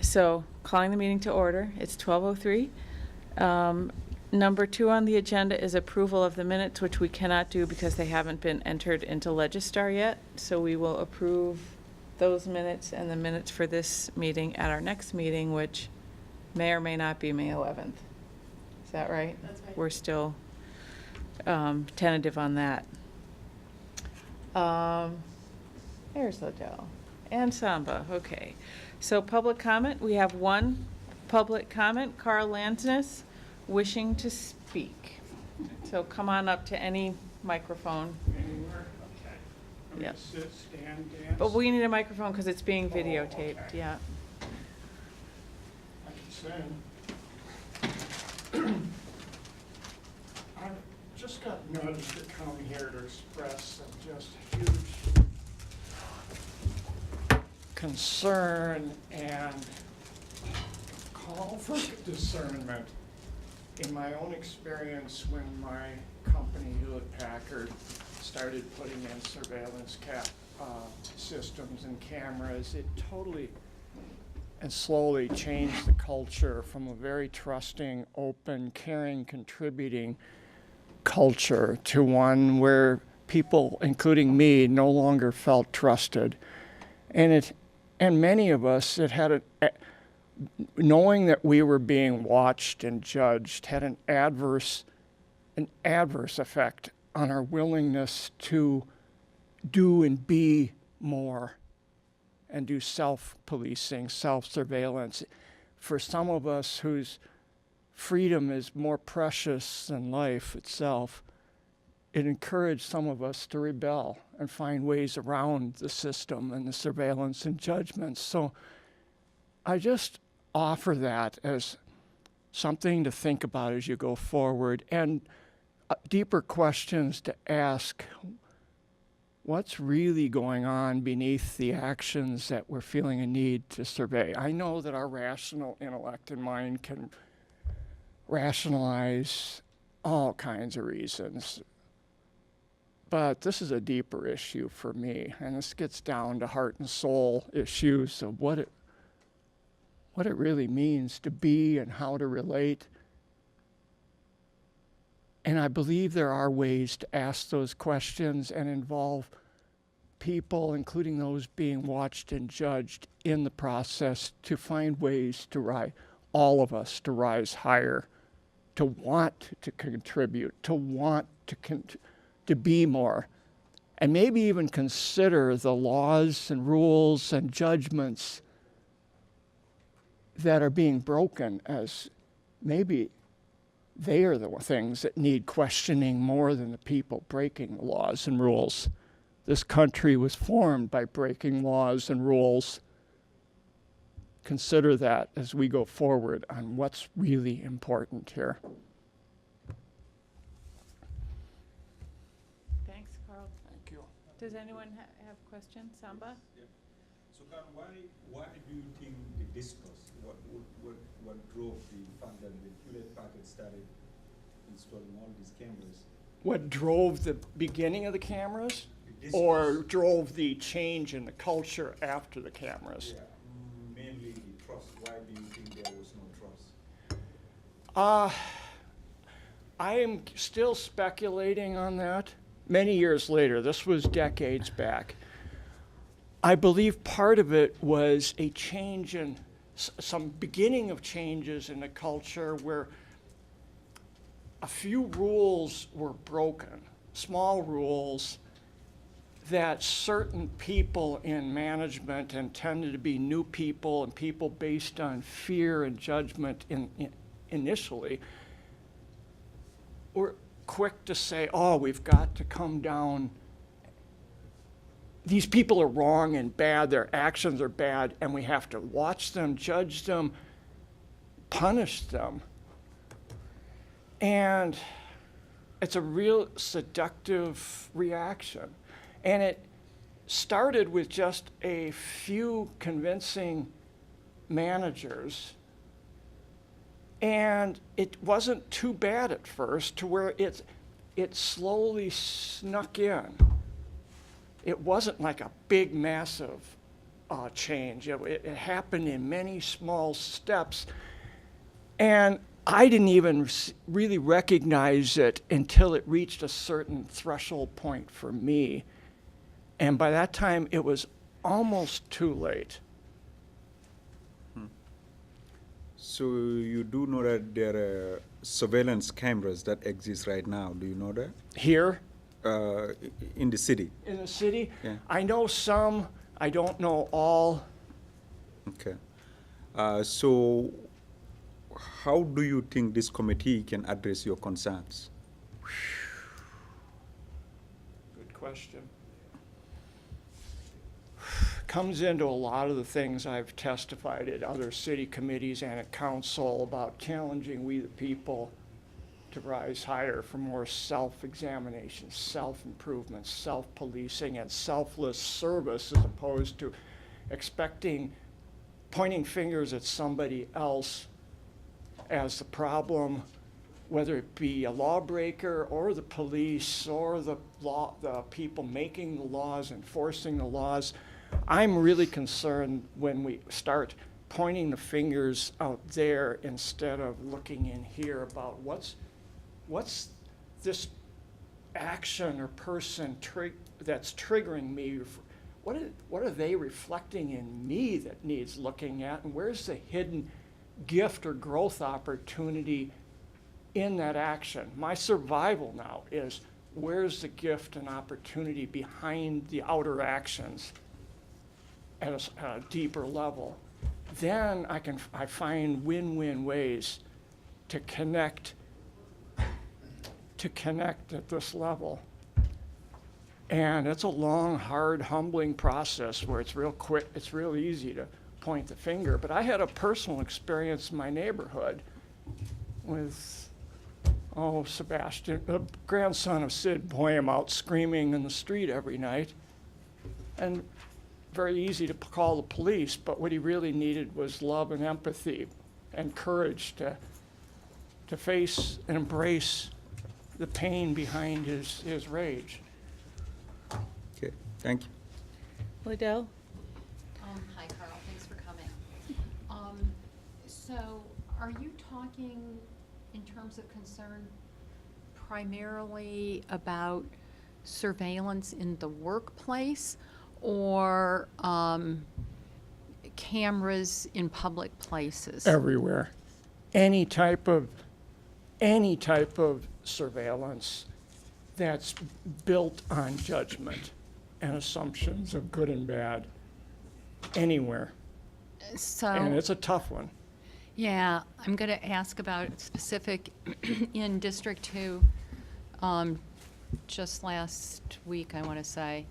So, calling the meeting to order. It's 12:03. Number 2 on the agenda is approval of the minutes, which we cannot do because they haven't been entered into Legistar yet. So we will approve those minutes and the minutes for this meeting at our next meeting, which may or may not be May 11th. Is that right? That's right. We're still tentative on that. There's Liddell and Samba. Okay. So public comment. We have one public comment, Carl Lansness, wishing to speak. So come on up to any microphone. Anywhere? Okay. I'm gonna Yep. sit, stand, dance. But we need a microphone because it's being Oh, videotaped, okay. yeah. I can sing. I've just got nudged to come here to express some just huge concern and call for discernment. In my own experience, when my company, Hewlett-Packard, started putting in surveillance systems and cameras, it totally and slowly changed the culture from a very trusting, open, caring, contributing culture to one where people, including me, no longer felt trusted. And many of us, knowing that we were being watched and judged had an adverse effect on our willingness to do and be more and do self-policing, self-surveillance. For some of us whose freedom is more precious than life itself, it encouraged some of us to rebel and find ways around the system and the surveillance and judgments. So I just offer that as something to think about as you go forward, and deeper questions to ask. What's really going on beneath the actions that we're feeling a need to survey? I know that our rational intellect and mind can rationalize all kinds of reasons, but this is a deeper issue for me, and this gets down to heart and soul issues of what it really means to be and how to relate. And I believe there are ways to ask those questions and involve people, including those being watched and judged in the process, to find ways to all of us to rise higher, to want to contribute, to want to be more, and maybe even consider the laws and rules and judgments that are being broken as maybe they are the things that need questioning more than the people breaking the laws and rules. This country was formed by breaking laws and rules. Consider that as we go forward on what's really important here. Thanks, Carl. Thank you. Does anyone have questions? Samba? Yeah. So, Carl, why do you think the discourse? What drove the fact that the Hewlett-Packard started installing all these cameras? What drove the beginning of the cameras? The Or discourse? drove the change in the culture after the cameras? Yeah, mainly the trust. Why do you think there was no trust? I am still speculating on that. Many years later, this was decades back. I believe part of it was a change in some beginning of changes in the culture where a few rules were broken, small rules that certain people in management, and tended to be new people and people based on fear and judgment initially, were quick to say, oh, we've got to come down. These people are wrong and bad, their actions are bad, and we have to watch them, judge them, punish them. And it's a real seductive reaction. And it started with just a few convincing managers. And it wasn't too bad at first, to where it slowly snuck in. It wasn't like a big, massive change. It happened in many small steps. And I didn't even really recognize it until it reached a certain threshold point for me. And by that time, it was almost too late. So you do know that there are surveillance cameras that exist right now. Do you know that? Here In the city? in the city, Yeah. I know some, I don't know all. Okay. So how do you think this committee can address your concerns? Good question. Comes into a lot of the things I've testified at other city committees and at council about challenging we the people to rise higher for more self-examination, self-improvement, self-policing, and selfless service as opposed to pointing fingers at somebody else as the problem, whether it be a lawbreaker or the police or the people making the laws, enforcing the laws. I'm really concerned when we start pointing the fingers out there instead of looking in here about what's this action or person that's triggering me. What are they reflecting in me that needs looking at, and where's the hidden gift or growth opportunity in that action? My survival now is where's the gift and opportunity behind the outer actions at a deeper level. Then I find win-win ways to connect at this level. And it's a long, hard, humbling process where it's real quick, it's real easy to point the finger. But I had a personal experience in my neighborhood with, Sebastian, the grandson of Sid Boehm, out screaming in the street every night. And very easy to call the police, but what he really needed was love and empathy and courage to face and embrace the pain behind his rage. Okay, thank you. Liddell? Hi, Carl. Thanks for coming. So are you talking in terms of concern primarily about surveillance in the workplace or cameras in public places? Everywhere. Any type of surveillance that's built on judgment and assumptions of good and bad. Anywhere. And So, it's a tough one. yeah, I'm going to ask about specific in District 2. Just last week, I want to say,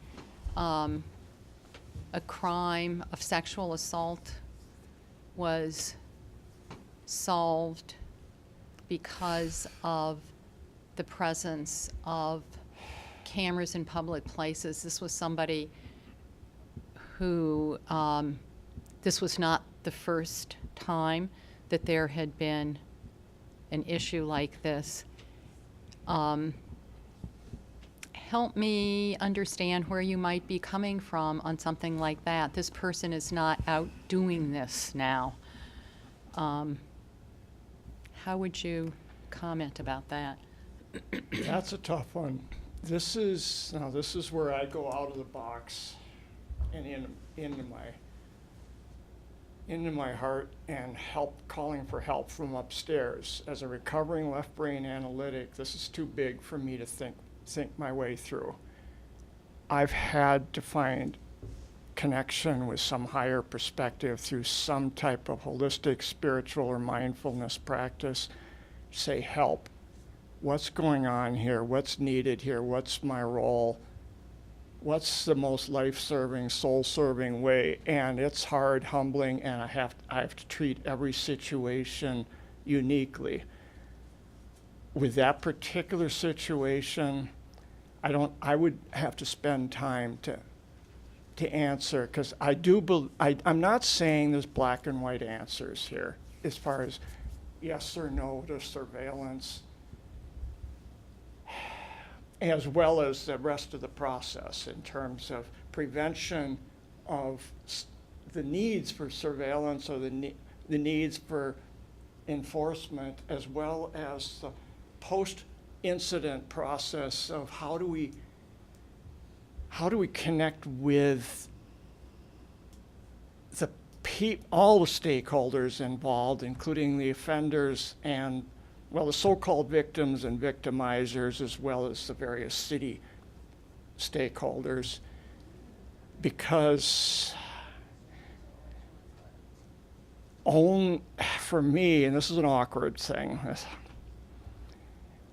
a crime of sexual assault was solved because of the presence of cameras in public places. This was somebody who, this was not the first time that there had been an issue like this. Help me understand where you might be coming from on something like that. This person is not out doing this now. How would you comment about that? That's a tough one. This is where I go out of the box and into my heart and calling for help from upstairs. As a recovering left brain analytic, this is too big for me to think my way through. I've had to find connection with some higher perspective through some type of holistic, spiritual, or mindfulness practice. Say, help. What's going on here? What's needed here? What's my role? What's the most life-serving, soul-serving way? And it's hard, humbling, and I have to treat every situation uniquely. With that particular situation, I would have to spend time to answer, because I'm not saying there's black and white answers here as far as yes or no to surveillance, as well as the rest of the process in terms of prevention of the needs for surveillance or the needs for enforcement, as well as the post-incident process of how do we connect with all the stakeholders involved, including the offenders and, well, the so-called victims and victimizers, as well as the various city stakeholders, because for me, and this is an awkward thing,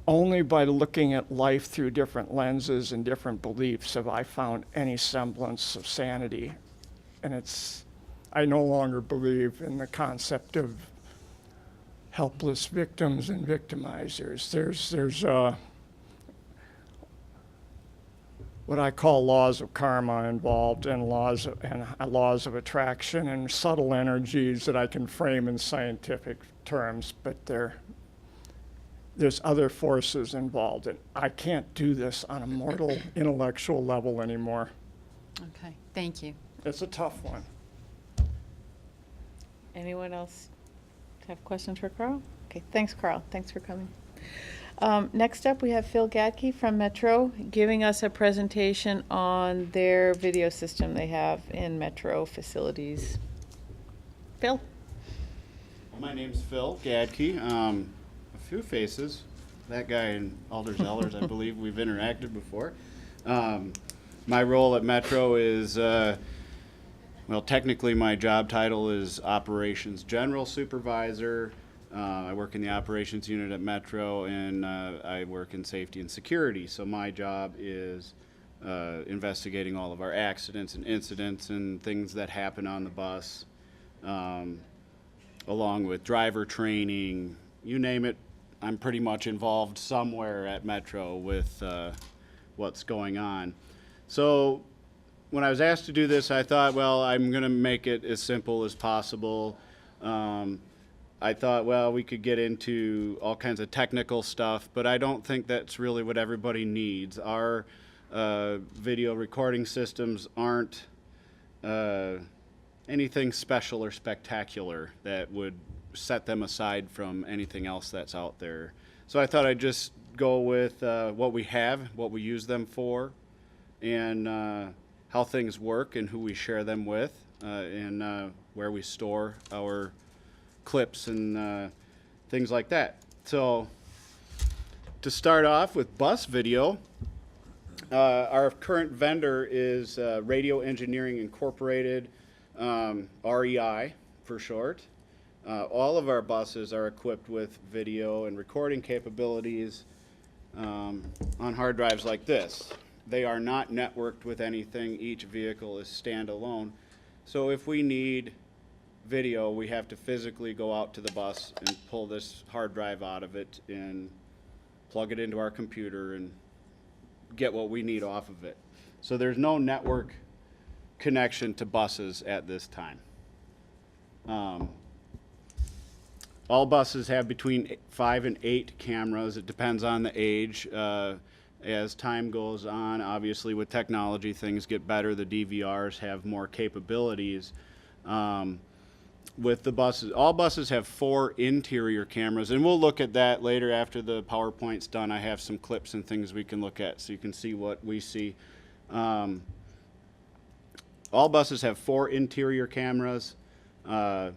only by looking at life through different lenses and different beliefs have I found any semblance of sanity. And I no longer believe in the concept of helpless victims and victimizers. There's what I call laws of karma involved, and laws of attraction and subtle energies that I can frame in scientific terms, but there's other forces involved, and I can't do this on a mortal intellectual level anymore. Okay, thank you. It's a tough one. Anyone else have questions for Carl? Okay, thanks, Carl. Thanks for coming. Next up, we have Phil Gadke from Metro giving us a presentation on their video system they have in Metro facilities. Phil? My name's Phil Gadke. A few faces. That guy and Alder Zellers, I believe we've interacted before. My role at Metro is, well, technically my job title is Operations General Supervisor. I work in the operations unit at Metro, and I work in safety and security. So my job is investigating all of our accidents and incidents and things that happen on the bus, along with driver training, you name it. I'm pretty much involved somewhere at Metro with what's going on. So when I was asked to do this, I thought, well, I'm going to make it as simple as possible. I thought, well, we could get into all kinds of technical stuff, but I don't think that's really what everybody needs. Our video recording systems aren't anything special or spectacular that would set them aside from anything else that's out there. So I thought I'd just go with what we have, what we use them for, and how things work and who we share them with, and where we store our clips and things like that. So to start off with bus video, our current vendor is Radio Engineering Incorporated, REI for short. All of our buses are equipped with video and recording capabilities on hard drives like this. They are not networked with anything. Each vehicle is standalone. So if we need video, we have to physically go out to the bus and pull this hard drive out of it and plug it into our computer and get what we need off of it. So there's no network connection to buses at this time. All buses have between 5 and 8 cameras. It depends on the age. As time goes on, obviously with technology, things get better. The DVRs have more capabilities. With the buses, all buses have 4 interior cameras, and we'll look at that later after the PowerPoint's done. I have some clips and things we can look at so you can see what we see. All buses have 4 interior cameras. The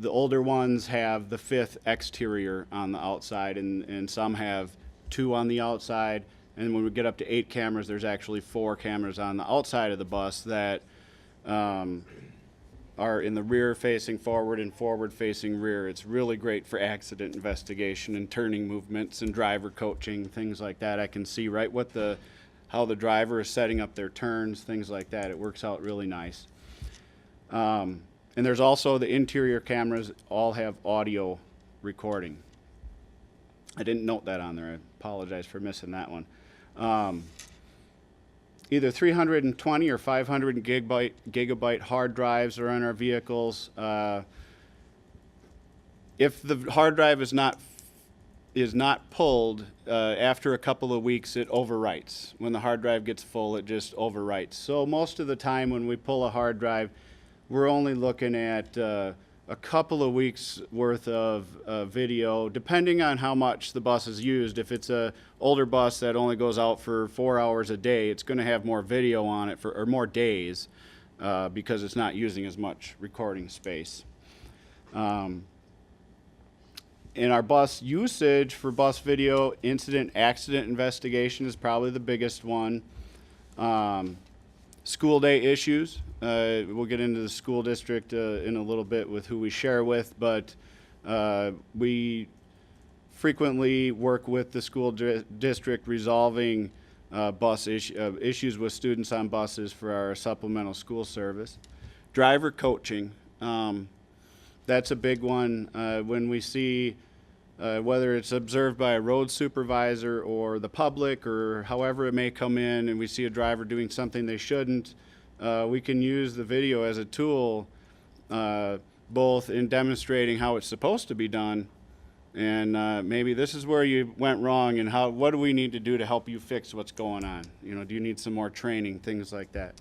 older ones have the 5th exterior on the outside, and some have 2 on the outside. And when we get up to 8 cameras, there's actually 4 cameras on the outside of the bus that are in the rear facing forward and forward facing rear. It's really great for accident investigation and turning movements and driver coaching, things like that. I can see right what how the driver is setting up their turns, things like that. It works out really nice. And there's also the interior cameras all have audio recording. I didn't note that on there. I apologize for missing that one. Either 320 or 500 gigabyte hard drives are on our vehicles. If the hard drive is not pulled, after a couple of weeks it overwrites. When the hard drive gets full, it just overwrites. So most of the time when we pull a hard drive, we're only looking at a couple of weeks worth of video, depending on how much the bus is used. If it's a older bus that only goes out for 4 hours a day, it's going to have more video on it or more days because it's not using as much recording space. In our bus usage for bus video, accident investigation is probably the biggest one. School day issues. We'll get into the school district in a little bit with who we share with, but we frequently work with the school district resolving issues with students on buses for our supplemental school service. Driver coaching. That's a big one. When we see whether it's observed by a road supervisor or the public or however it may come in, and we see a driver doing something they shouldn't, we can use the video as a tool both in demonstrating how it's supposed to be done and maybe this is where you went wrong and what do we need to do to help you fix what's going on. You know, do you need some more training, things like that.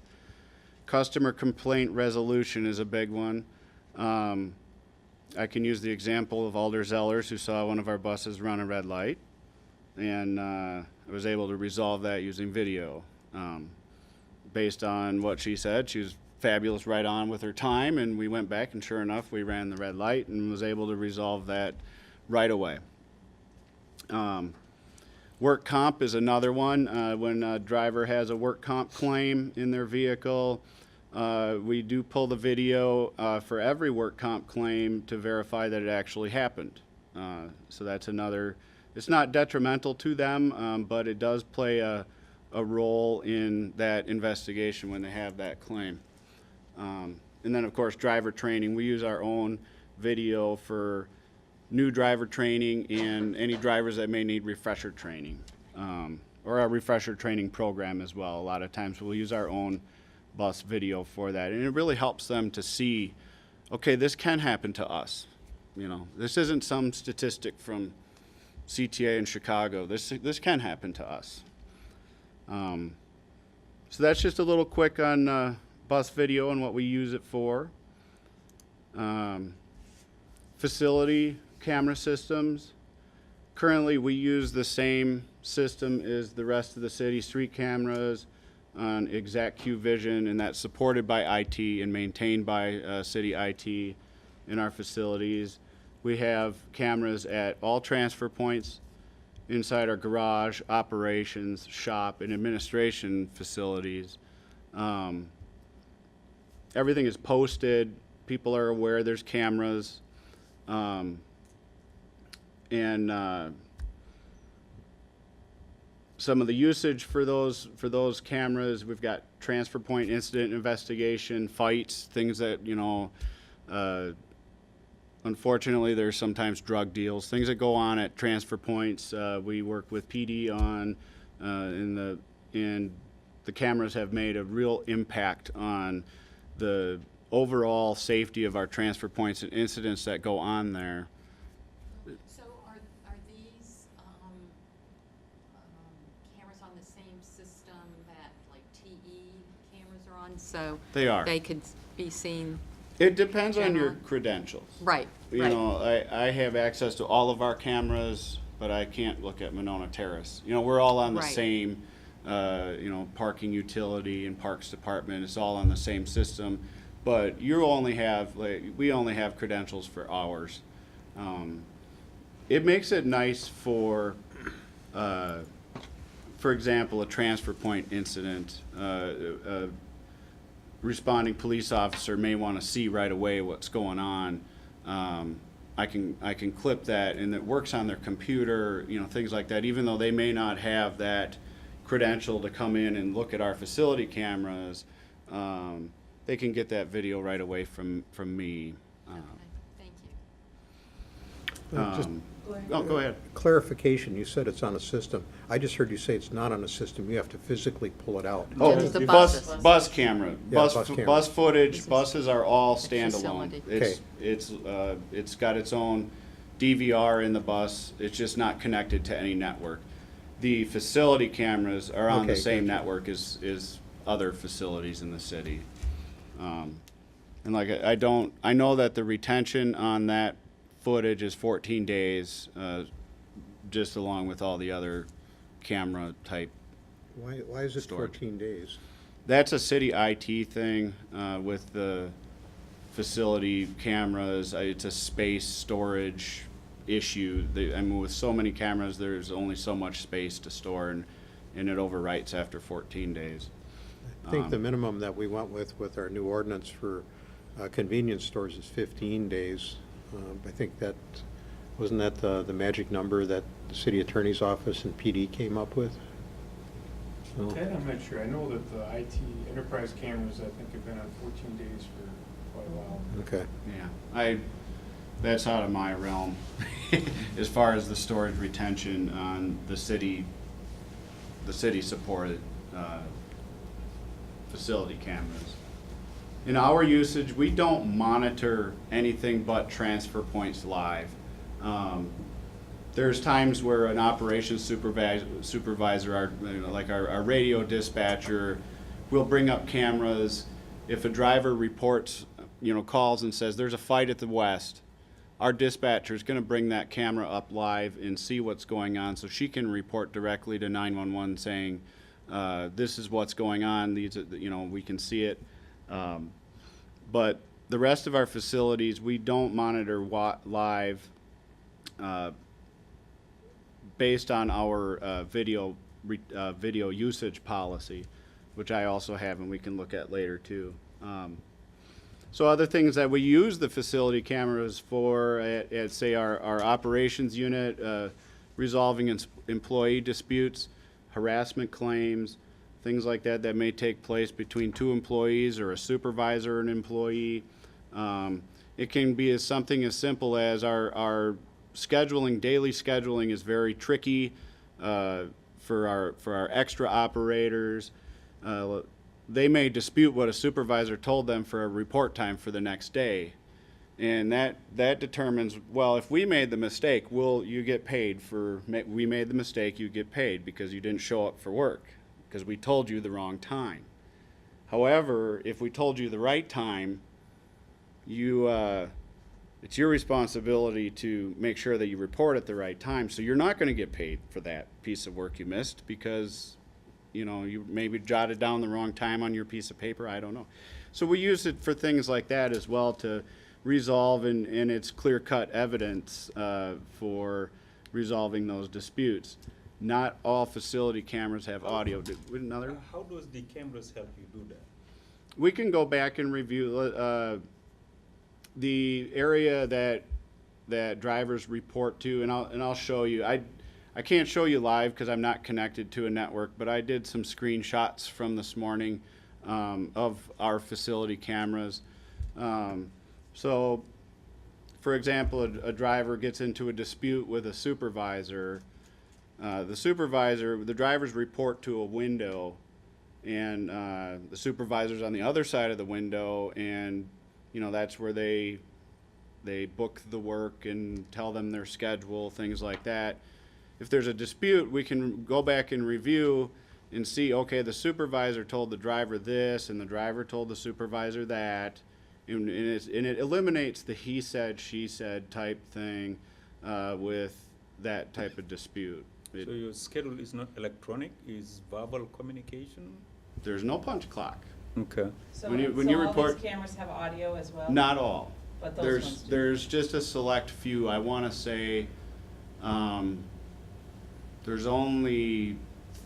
Customer complaint resolution is a big one. I can use the example of Alder Zellers, who saw one of our buses run a red light, and I was able to resolve that using video. Based on what she said, she was fabulous right on with her time, and we went back, and sure enough, we ran the red light and was able to resolve that right away. Work comp is another one. When a driver has a work comp claim in their vehicle, we do pull the video for every work comp claim to verify that it actually happened. So that's another, it's not detrimental to them, but it does play a role in that investigation when they have that claim. And then of course driver training. We use our own video for new driver training and any drivers that may need refresher training, or a refresher training program as well. A lot of times we'll use our own bus video for that, and it really helps them to see, okay, this can happen to us. You know, this isn't some statistic from CTA in Chicago. This can happen to us. So that's just a little quick on bus video and what we use it for. Facility camera systems. Currently we use the same system as the rest of the city, street cameras on exact Q vision, and that's supported by IT and maintained by city IT in our facilities. We have cameras at all transfer points inside our garage, operations, shop, and administration facilities. Everything is posted. People are aware there's cameras. Some of the usage for those cameras, we've got transfer point incident investigation, fights, things that, you know, unfortunately there's sometimes drug deals, things that go on at transfer points. We work with PD on, and the cameras have made a real impact on the overall safety of our transfer points and incidents that go on there. So are these cameras on the same system that like TE cameras are on? So They are. they could be seen. It depends on your General. credentials. Right. You right. know, I have access to all of our cameras, but I can't look at Monona Terrace. You know, we're all on the Right. same, you know, parking utility and parks department. It's all on the same system, but you only have, like, we only have credentials for ours. It makes it nice for example, a transfer point incident. A responding police officer may want to see right away what's going on. I can clip that, and it works on their computer, you know, things like that. Even though they may not have that credential to come in and look at our facility cameras, they can get that video right away from me. Okay, thank you. Just Go ahead. clarification, you said it's on a system. I just heard you say it's not on a system. You have to physically pull it out. Oh, Just the bus buses. bus camera, Yeah, bus camera. bus footage. This is Buses are all standalone. facility. It's got its own DVR in the bus. It's just not connected to any network. The facility cameras are on the Okay, same gotcha. network as other facilities in the city. And like, I know that the retention on that footage is 14 days, just along with all the other camera type. Why is it Storage. 14 days? That's a city IT thing, with the facility cameras. It's a space storage issue. I mean, with so many cameras, there's only so much space to store, and it overwrites after 14 days. I think the minimum that we went with our new ordinance for convenience stores is 15 days. I think that, wasn't that the magic number that the city attorney's office and PD came up with? So- That I'm not sure. I know that the IT enterprise cameras, I think, have been on 14 days for quite a while. Okay. Yeah, that's out of my realm as far as the storage retention on the city supported facility cameras. In our usage, we don't monitor anything but transfer points live. There's times where an operations supervisor, our radio dispatcher, will bring up cameras. If a driver reports, calls and says there's a fight at the west, our dispatcher is going to bring that camera up live and see what's going on, so she can report directly to 911 saying, this is what's going on. These, we can see it. But the rest of our facilities, we don't monitor live based on our video usage policy, which I also have, and we can look at later too. So other things that we use the facility cameras for at say our operations unit, resolving employee disputes, harassment claims, things like that that may take place between two employees or a supervisor and employee. It can be something as simple as our scheduling, daily scheduling is very tricky for our extra operators. They may dispute what a supervisor told them for a report time for the next day. And that determines, well, if we made the mistake, you get paid we made the mistake, you get paid because you didn't show up for work, because we told you the wrong time. However, if we told you the right time, it's your responsibility to make sure that you report at the right time. So you're not going to get paid for that piece of work you missed because, you maybe jotted down the wrong time on your piece of paper. I don't know. So we use it for things like that as well to resolve, and it's clear-cut evidence for resolving those disputes. Not all facility cameras have audio. Another? How does the cameras help you do that? We can go back and review the area that drivers report to, and I'll show you. I can't show you live because I'm not connected to a network, but I did some screenshots from this morning of our facility cameras. So, for example, a driver gets into a dispute with a supervisor. The drivers report to a window, and the supervisor's on the other side of the window, and that's where they book the work and tell them their schedule, things like that. If there's a dispute, we can go back and review and see, okay, the supervisor told the driver this, and the driver told the supervisor that, and it eliminates the he said, she said type thing with that type of dispute. So your schedule is not electronic, is verbal communication? There's no punch clock. Okay. So, When you all report- these cameras have audio as well? Not all. But those ones do. There's just a select few. I want to say there's only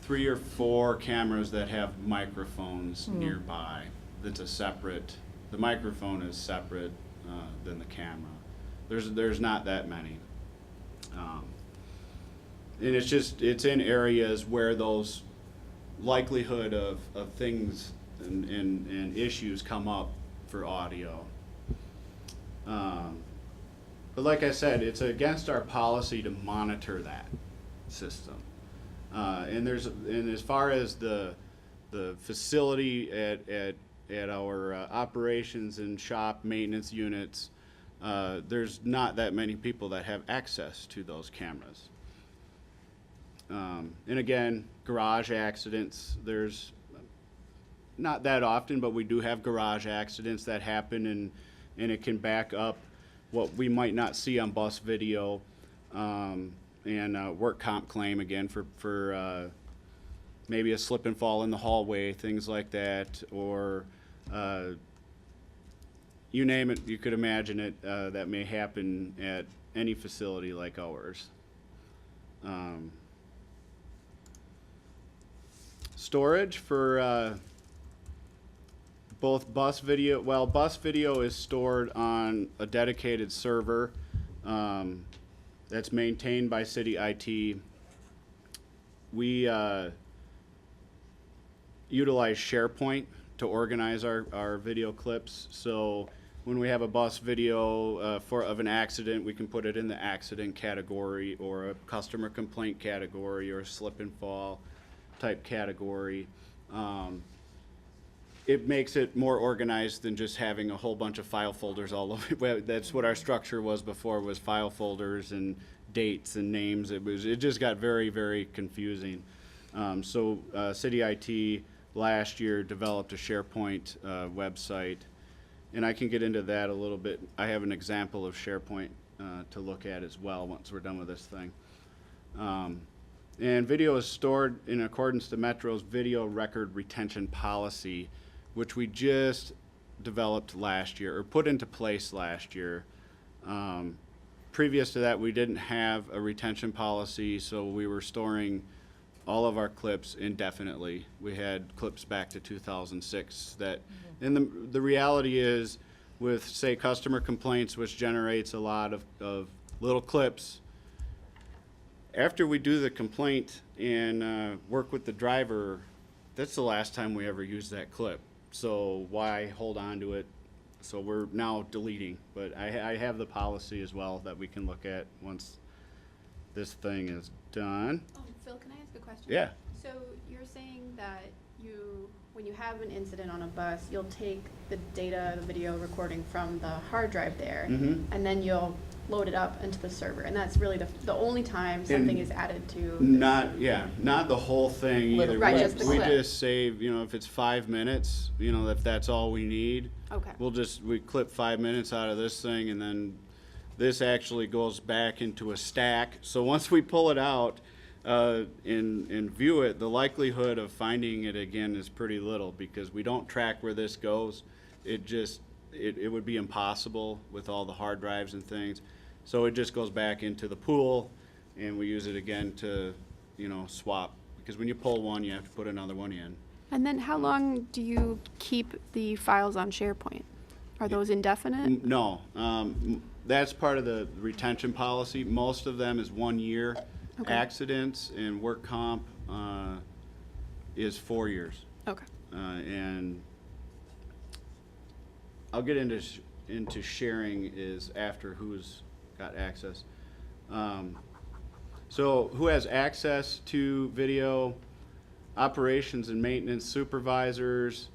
3 or 4 cameras that have microphones nearby. That's the microphone is separate than the camera. There's not that many. And it's in areas where those likelihood of things and issues come up for audio. But like I said, it's against our policy to monitor that system. And as far as the facility at our operations and shop maintenance units, there's not that many people that have access to those cameras. And again, garage accidents, there's not that often, but we do have garage accidents that happen, and it can back up what we might not see on bus video, and work comp claim again for maybe a slip and fall in the hallway, things like that, or you name it, you could imagine it, that may happen at any facility like ours. Storage for both bus video, well, bus video is stored on a dedicated server that's maintained by city IT. We utilize SharePoint to organize our video clips. So when we have a bus video of an accident, we can put it in the accident category, or a customer complaint category, or a slip and fall type category. It makes it more organized than just having a whole bunch of file folders all over. That's what our structure was before, was file folders and dates and names. It just got very, very confusing. So City IT last year developed a SharePoint website, and I can get into that a little bit. I have an example of SharePoint to look at as well once we're done with this thing. And video is stored in accordance to Metro's video record retention policy, which we just developed last year, or put into place last year. Previous to that, we didn't have a retention policy, so we were storing all of our clips indefinitely. We had clips back to 2006 that, and the reality is, with, say, customer complaints, which generates a lot of little clips, after we do the complaint and work with the driver, that's the last time we ever use that clip. So why hold on to it? So we're now deleting, but I have the policy as well that we can look at once this thing is done. Phil, can I ask a question? Yeah. So you're saying that when you have an incident on a bus, you'll take the data, the video recording from the hard drive there, and then you'll load it up into the server, and that's really the only time something is added to. Not the whole thing either. Right, we, just the we clip. just save, if it's 5 minutes, if that's all we need. Okay. We clip 5 minutes out of this thing, and then this actually goes back into a stack. So once we pull it out and view it, the likelihood of finding it again is pretty little, because we don't track where this goes. It would be impossible with all the hard drives and things. So it just goes back into the pool, and we use it again to, swap. Because when you pull one, you have to put another one in. And then how long do you keep the files on SharePoint? Are those indefinite? No, that's part of the retention policy. Most of them is 1 year. Okay. Accidents and work comp is 4 years. Okay. And I'll get into sharing is after who's got access. So who has access to video? Operations and maintenance supervisors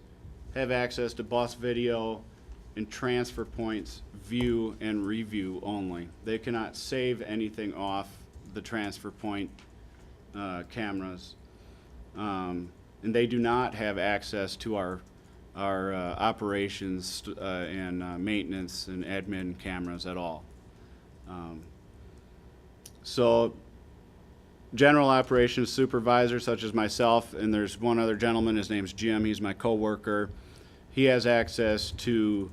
have access to bus video and transfer points view and review only. They cannot save anything off the transfer point cameras. And they do not have access to our operations and maintenance and admin cameras at all. So general operations supervisors such as myself, and there's one other gentleman, his name's Jim, he's my coworker. He has access to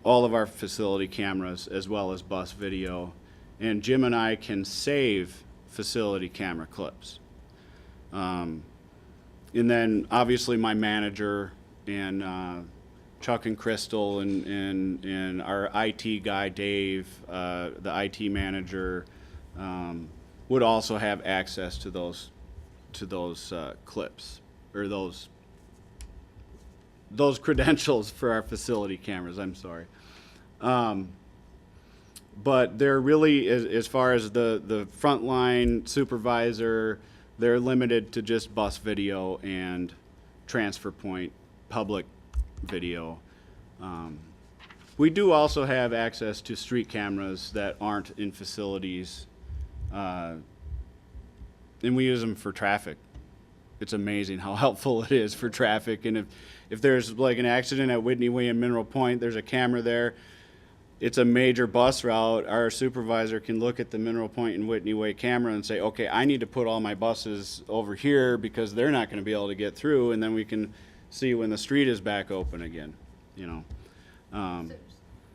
all of our facility cameras as well as bus video. And Jim and I can save facility camera clips. And then obviously my manager and Chuck and Crystal and our IT guy, Dave, the IT manager, would also have access to those clips, or those credentials for our facility cameras, I'm sorry. But they're really, as far as the frontline supervisor, they're limited to just bus video and transfer point public video. We do also have access to street cameras that aren't in facilities, and we use them for traffic it's amazing how helpful it is for traffic. And if there's like an accident at Whitney Way and Mineral Point, there's a camera there. It's a major bus route. Our supervisor can look at the Mineral Point and Whitney Way camera and say, okay, I need to put all my buses over here because they're not going to be able to get through, and then we can see when the street is back open again, you know.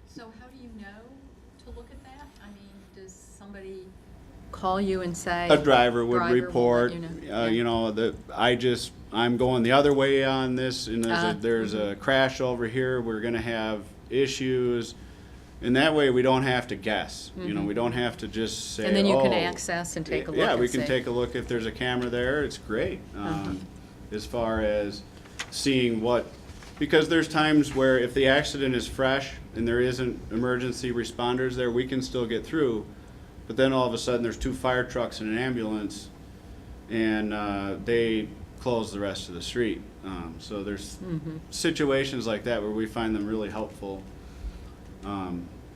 So how do you know to look at that? I mean, does somebody call you and say? A driver would Driver will let report, you know. Yeah. you know, that I'm going the other way on this, and there's a crash over here, we're gonna have issues. And that way we don't have to guess, you know, we don't have to just say, And then you can "Oh." access and take a look Yeah, and we can say- take a look if there's a camera there, it's great. As far as seeing because there's times where if the accident is fresh and there isn't emergency responders there, we can still get through. But then all of a sudden there's 2 fire trucks and an ambulance, and they close the rest of the street. So there's situations like that where we find them really helpful.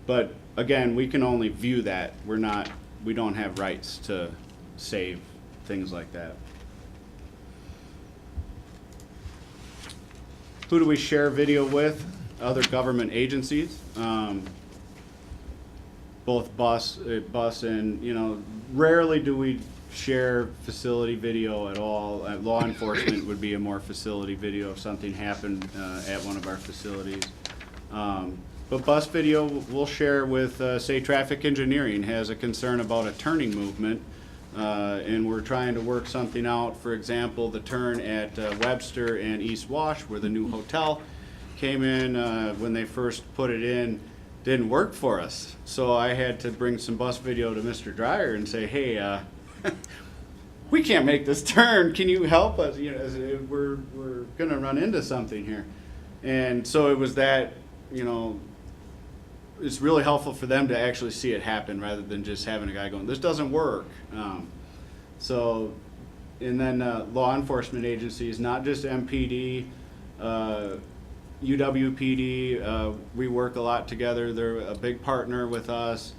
But again, we can only view that. We don't have rights to save things like that. Who do we share video with? Other government agencies. Both bus and, you know, rarely do we share facility video at all. Law enforcement would be a more facility video if something happened at one of our facilities. But bus video we'll share with, say, traffic engineering has a concern about a turning movement, and we're trying to work something out. For example, the turn at Webster and East Wash, where the new hotel came in, when they first put it in, didn't work for us. So I had to bring some bus video to Mr. Dreyer and say, hey, we can't make this turn. Can you help us? You know, we're gonna run into something here. And so it was that, you know, it's really helpful for them to actually see it happen rather than just having a guy going, this doesn't work. And then law enforcement agencies, not just MPD, UWPD, we work a lot together. They're a big partner with us.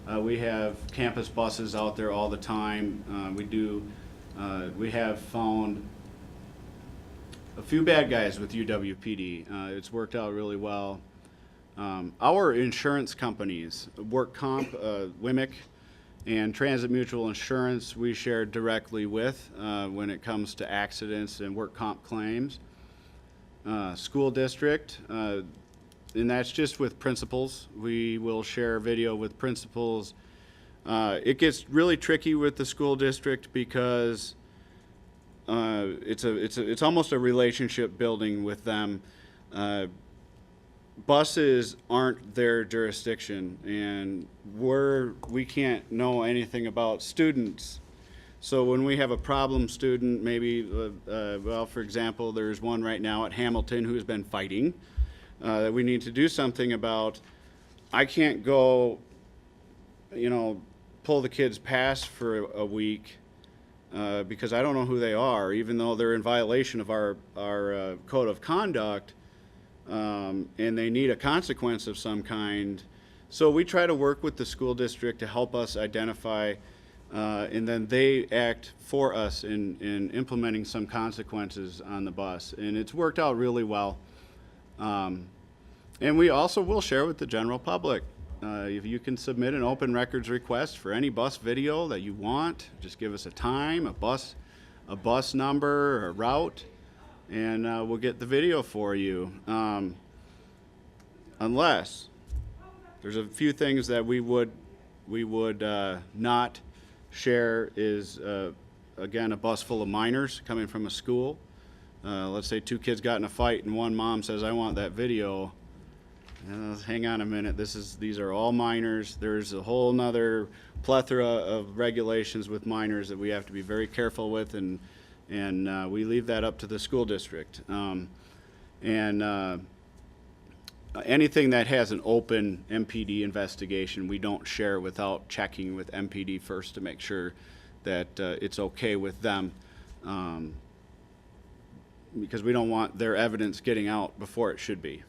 We have campus buses out there all the time. We have found a few bad guys with UWPD. It's worked out really well. Our insurance companies, Work Comp, WMIC, and Transit Mutual Insurance, we share directly with when it comes to accidents and work comp claims. School district, and that's just with principals. We will share video with principals. It gets really tricky with the school district because it's almost a relationship building with them. Buses aren't their jurisdiction, and we can't know anything about students. So when we have a problem student, maybe, well, for example, there's one right now at Hamilton who's been fighting that we need to do something about. I can't go, you know, pull the kids past for a week because I don't know who they are, even though they're in violation of our code of conduct. And they need a consequence of some kind. So we try to work with the school district to help us identify, and then they act for us in implementing some consequences on the bus. And it's worked out really well. And we also will share with the general public. If you can submit an open records request for any bus video that you want, just give us a time, a bus number, a route, and we'll get the video for you. Unless there's a few things that we would not share is again a bus full of minors coming from a school. Let's say 2 kids got in a fight and one mom says, I want that video. Hang on a minute, these are all minors. There's a whole nother plethora of regulations with minors that we have to be very careful with, and we leave that up to the school district. Anything that has an open MPD investigation, we don't share without checking with MPD first to make sure that it's okay with them, because we don't want their evidence getting out before it should be.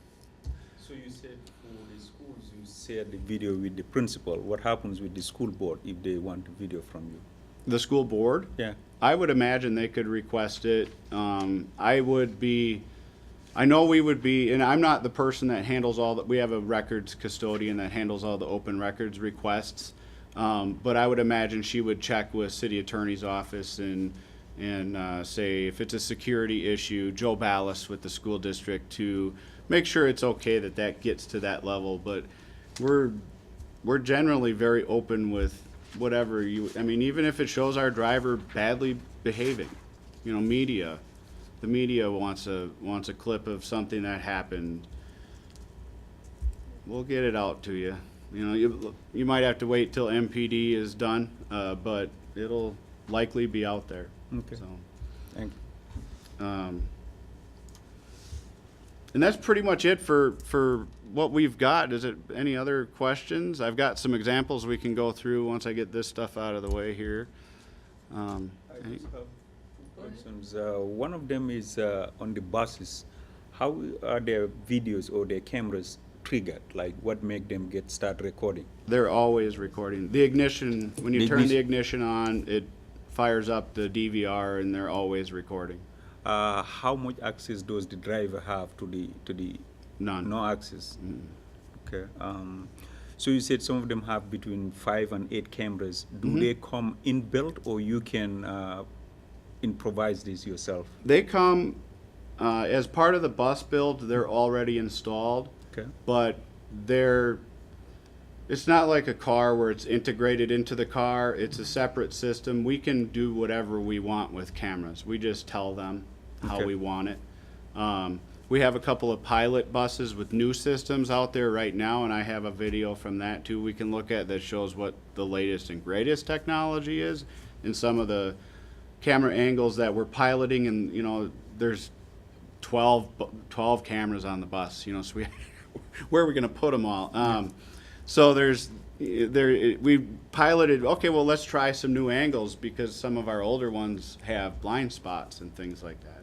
So you said for the schools, you share the video with the principal. What happens with the school board if they want the video from you? The school board? Yeah. I would imagine they could request it. I know we would be, and I'm not the person that handles all we have a records custodian that handles all the open records requests. But I would imagine she would check with city attorney's office and say if it's a security issue, Joe Ballas with the school district to make sure it's okay that gets to that level. But we're generally very open with whatever I mean, even if it shows our driver badly behaving, media. The media wants a clip of something that happened. We'll get it out to you. You might have to wait till MPD is done, but it'll likely be out there. Okay. So, Thank you. and that's pretty much it for what we've got. Is it any other questions? I've got some examples we can go through once I get this stuff out of the way here. I just have two questions. One of them is on the buses. How are their videos or their cameras triggered? Like, what make them start recording? They're always recording. The ignition, when you turn the ignition on, it fires up the DVR, and they're always recording. How much access does the driver have to the None. No access. Mm. Okay. So you said some of them have between 5 and 8 cameras. Do they come inbuilt, or you can improvise this yourself? They come as part of the bus build. They're already installed, Okay. but it's not like a car where it's integrated into the car. It's a separate system. We can do whatever we want with cameras. We just tell them how Okay. we want it. We have a couple of pilot buses with new systems out there right now, and I have a video from that too we can look at that shows what the latest and greatest technology is, and some of the camera angles that we're piloting. And there's 12 cameras on the bus, so where are we going to put them all? So we piloted, okay, well, let's try some new angles because some of our older ones have blind spots and things like that.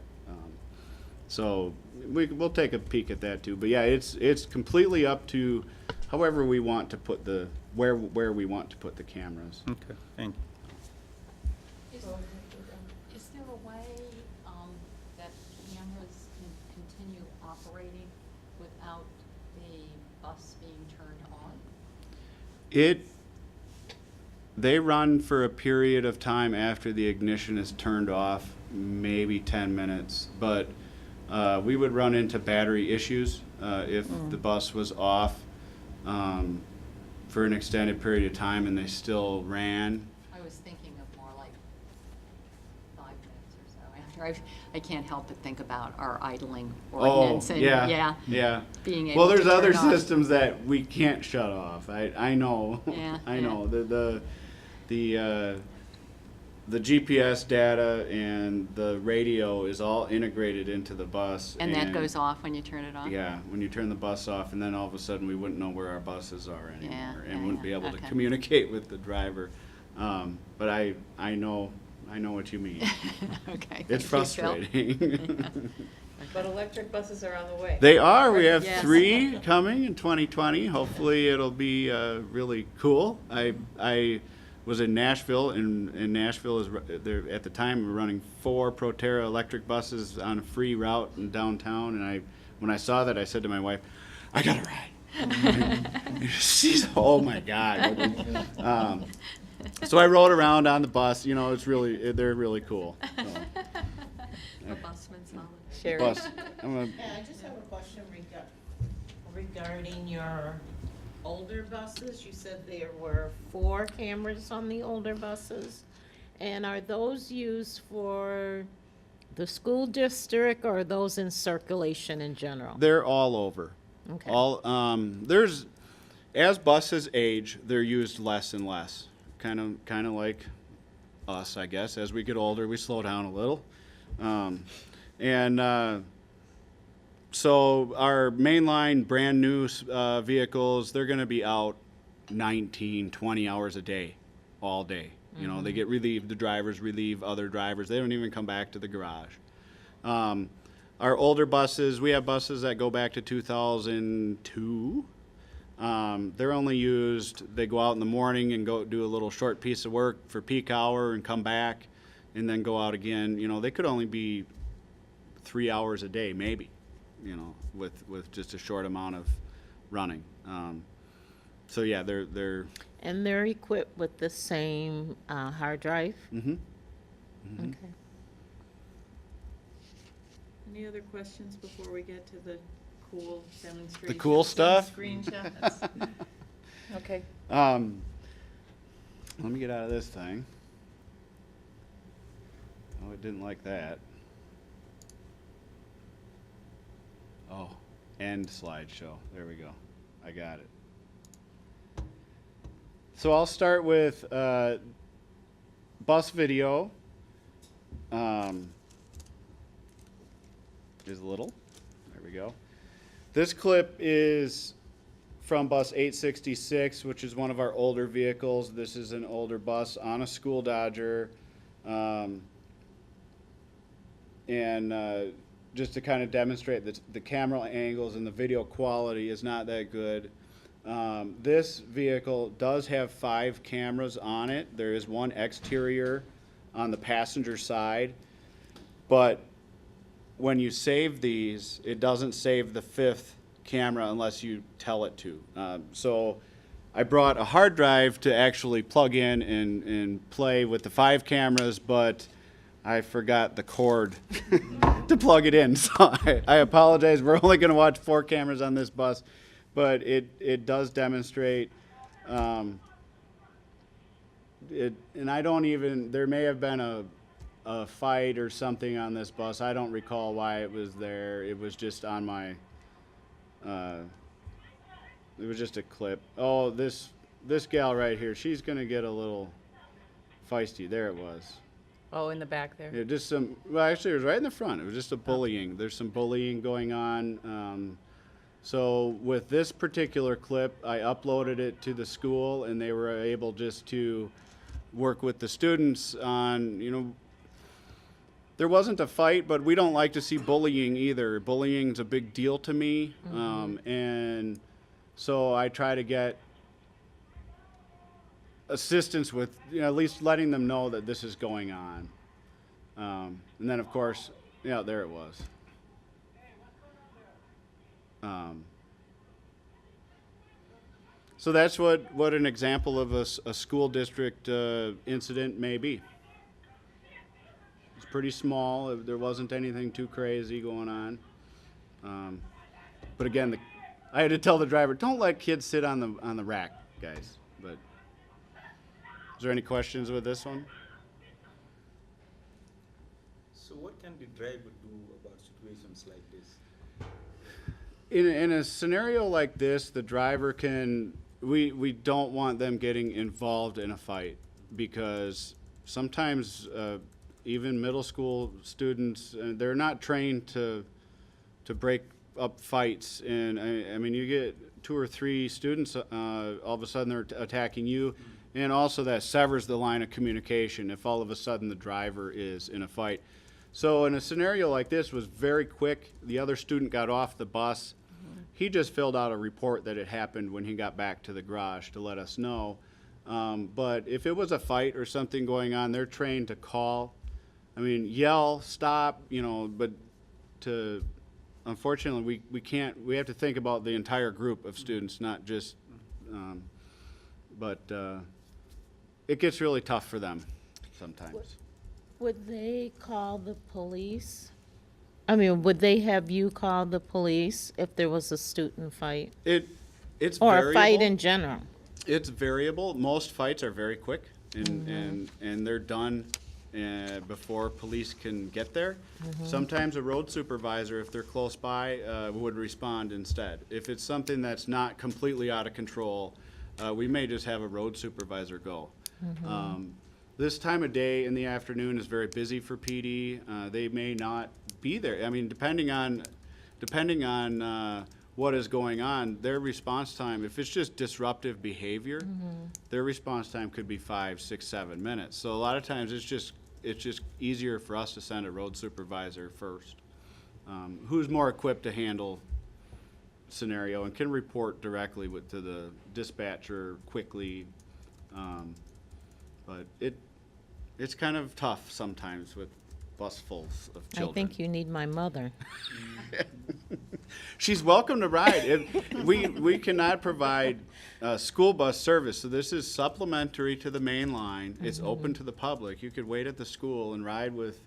So we'll take a peek at that too. But yeah, it's completely up to however we want to put where we want to put the cameras. Okay. Thank you. Is there a way that cameras can continue operating without the bus being turned on? They run for a period of time after the ignition is turned off, maybe 10 minutes, but we would run into battery issues if the bus was off for an extended period of time and they still ran. I was thinking of more like 5 minutes or so after. I can't help but think about our idling ordinance and yeah. being able Well, to there's other turn off. systems that we can't shut off. I know. Yeah, I yeah. know. The GPS data and the radio is all integrated into the bus. And that goes off when you turn it off? Yeah, when you turn the bus off, and then all of a sudden we wouldn't know where our buses are anymore, and wouldn't be able to okay. communicate with the driver. But I know what you mean. Okay. It's thank you, Phil. frustrating. But electric buses are on the way. They are. We have Yes. 3 coming in 2020. Hopefully, it'll be really cool. I was in Nashville, and Nashville is there at the time. We were running 4 Proterra electric buses on a free route in downtown. And when I saw that, I said to my wife, "I gotta ride." She's, oh my God. So I rode around on the bus. They're really cool. So, A busman's holiday. Sherry? bus. Yeah, I just have a question regarding your older buses. You said there were 4 cameras on the older buses. And are those used for the school district, or are those in circulation in general? They're all over. Okay. As buses age, they're used less and less. Kind of like us, I guess. As we get older, we slow down a little. So our mainline brand new vehicles, they're going to be out 19, 20 hours a day, all day. They get relieved, the drivers relieve other drivers. They don't even come back to the garage. Our older buses, we have buses that go back to 2002. They're only used, they go out in the morning and go do a little short piece of work for peak hour and come back and then go out again. You know, they could only be 3 hours a day, maybe, you know, with just a short amount of running. So yeah, they're And they're equipped with the same hard drive? mhm. Okay. Any other questions before we get to the cool demonstration? cool stuff? Screenshots? Okay. Let me get out of this thing. Oh, it didn't like that. Oh, end slideshow. There we go. I got it. So I'll start with bus video. Is little. There we go. This clip is from bus 866, which is one of our older vehicles. This is an older bus on a school Dodger. Just to kind of demonstrate that the camera angles and the video quality is not that good. This vehicle does have 5 cameras on it. There is one exterior on the passenger side, but when you save these, it doesn't save the 5th camera unless you tell it to. So I brought a hard drive to actually plug in and play with the 5 cameras, but I forgot the cord to plug it in. So I apologize. We're only going to watch 4 cameras on this bus, but it does demonstrate. And I don't even, there may have been a fight or something on this bus. I don't recall why it was there. It was just on my, it was just a clip. Oh, this gal right here, she's going to get a little feisty. There it was. Oh, in the back there. Yeah, just some, well, actually, it was right in the front. It was just a bullying. There's some bullying going on. So with this particular clip, I uploaded it to the school, and they were able just to work with the students on, you know, there wasn't a fight, but we don't like to see bullying either. Bullying's a big deal to me, and so I try to get assistance with, you know, at least letting them know that this is going on. And then, of course, yeah, there it was. So that's what an example of a school district incident may be. It's pretty small. There wasn't anything too crazy going on. But again, I had to tell the driver, don't let kids sit on the rack, guys. But is there any questions with this one? So what can the driver do about situations like this? In a scenario like this, the driver can, we don't want them getting involved in a fight, because sometimes even middle school students, they're not trained to break up fights. And I mean, you get 2 or 3 students, all of a sudden they're attacking you. And also that severs the line of communication if all of a sudden the driver is in a fight. So in a scenario like this, was very quick. The other student got off the bus. He just filled out a report that it happened when he got back to the garage to let us know. But if it was a fight or something going on, they're trained to call. I mean, yell, stop, you know, but unfortunately, we can't, we have to think about the entire group of students, not just, it gets really tough for them sometimes. Would they call the police? I mean, would they have you call the police if there was a student fight? It's Or variable. a fight in general? It's variable. Most fights are very quick, and they're done before police can get there. Sometimes a road supervisor, if they're close by, would respond instead. If it's something that's not completely out of control, we may just have a road supervisor go. This time of day in the afternoon is very busy for PD. They may not be there. I mean, depending on what is going on, their response time, if it's just disruptive behavior, their response time could be 5, 6, 7 minutes. So a lot of times it's just easier for us to send a road supervisor first, who's more equipped to handle scenario and can report directly to the dispatcher quickly. But it's kind of tough sometimes with busfuls of I children. think you need my mother. She's welcome to ride. We cannot provide school bus service, so this is supplementary to the main line. It's open to the public. You could wait at the school and ride with,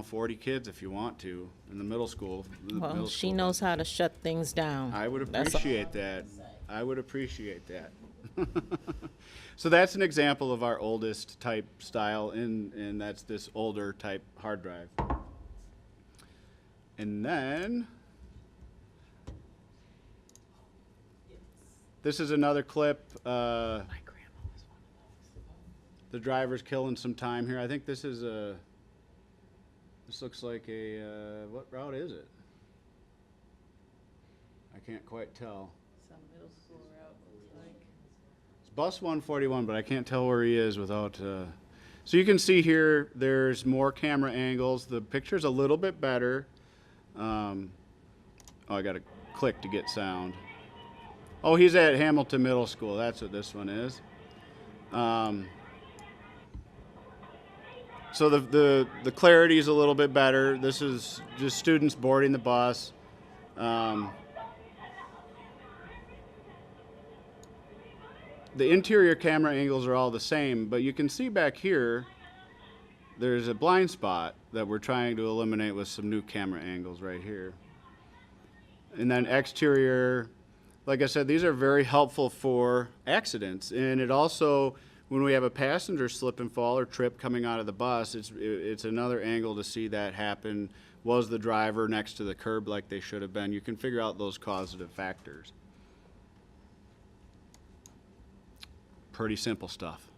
40 kids if you want to in the middle school. Well, she knows how to shut things down. I would That's all. appreciate that. I would appreciate that. So that's an example of our oldest type style, and that's this older type hard drive. And then this is another clip. The driver's killing some time here. I think this is this looks like a, what route is it? I can't quite tell. Some middle school route looks like. It's bus 141, but I can't tell where he is without, so you can see here, there's more camera angles. The picture's a little bit better. Oh, I gotta click to get sound. Oh, he's at Hamilton Middle School. That's what this one is. So the clarity is a little bit better. This is just students boarding the bus. The interior camera angles are all the same, but you can see back here, there's a blind spot that we're trying to eliminate with some new camera angles right here. And then exterior, like I said, these are very helpful for accidents. And it also, when we have a passenger slip and fall or trip coming out of the bus, it's another angle to see that happen. Was the driver next to the curb like they should have been? You can figure out those causative factors. Pretty simple stuff.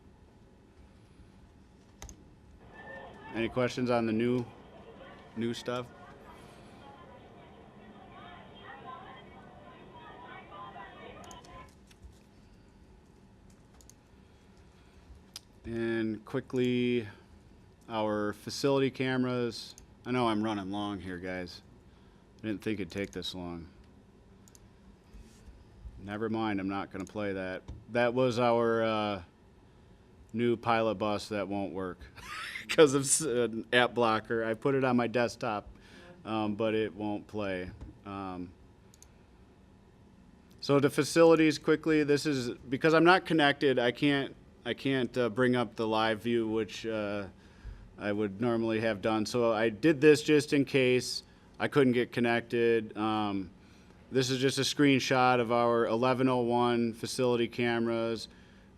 Any questions on the new stuff? And quickly, our facility cameras. I know I'm running long here, guys. I didn't think it'd take this long. Never mind, I'm not going to play that. That was our new pilot bus that won't work because of an app blocker. I put it on my desktop, but it won't play. So the facilities quickly, this is, because I'm not connected, I can't bring up the live view, which I would normally have done. So I did this just in case I couldn't get connected. This is just a screenshot of our 1101 facility cameras.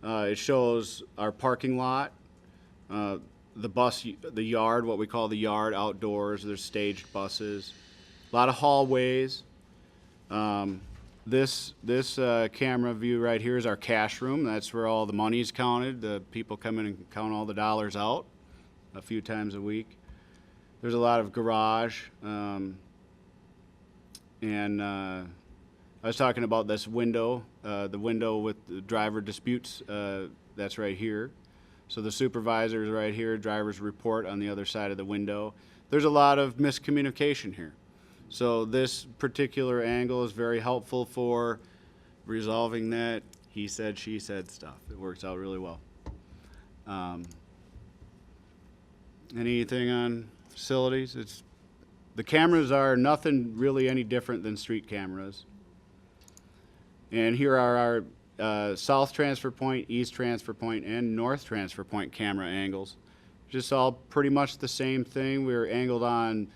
It shows our parking lot, the yard, what we call the yard outdoors. There's staged buses, a lot of hallways. This camera view right here is our cash room. That's where all the money's counted. The people come in and count all the dollars out a few times a week. There's a lot of garage. And I was talking about this window, the window with the driver disputes, that's right here. So the supervisor's right here, driver's report on the other side of the window. There's a lot of miscommunication here. So this particular angle is very helpful for resolving that he said, she said stuff. It works out really well. Anything on facilities? The cameras are nothing really any different than street cameras. And here are our south transfer point, east transfer point, and north transfer point camera angles. Just all pretty much the same thing. We're angled on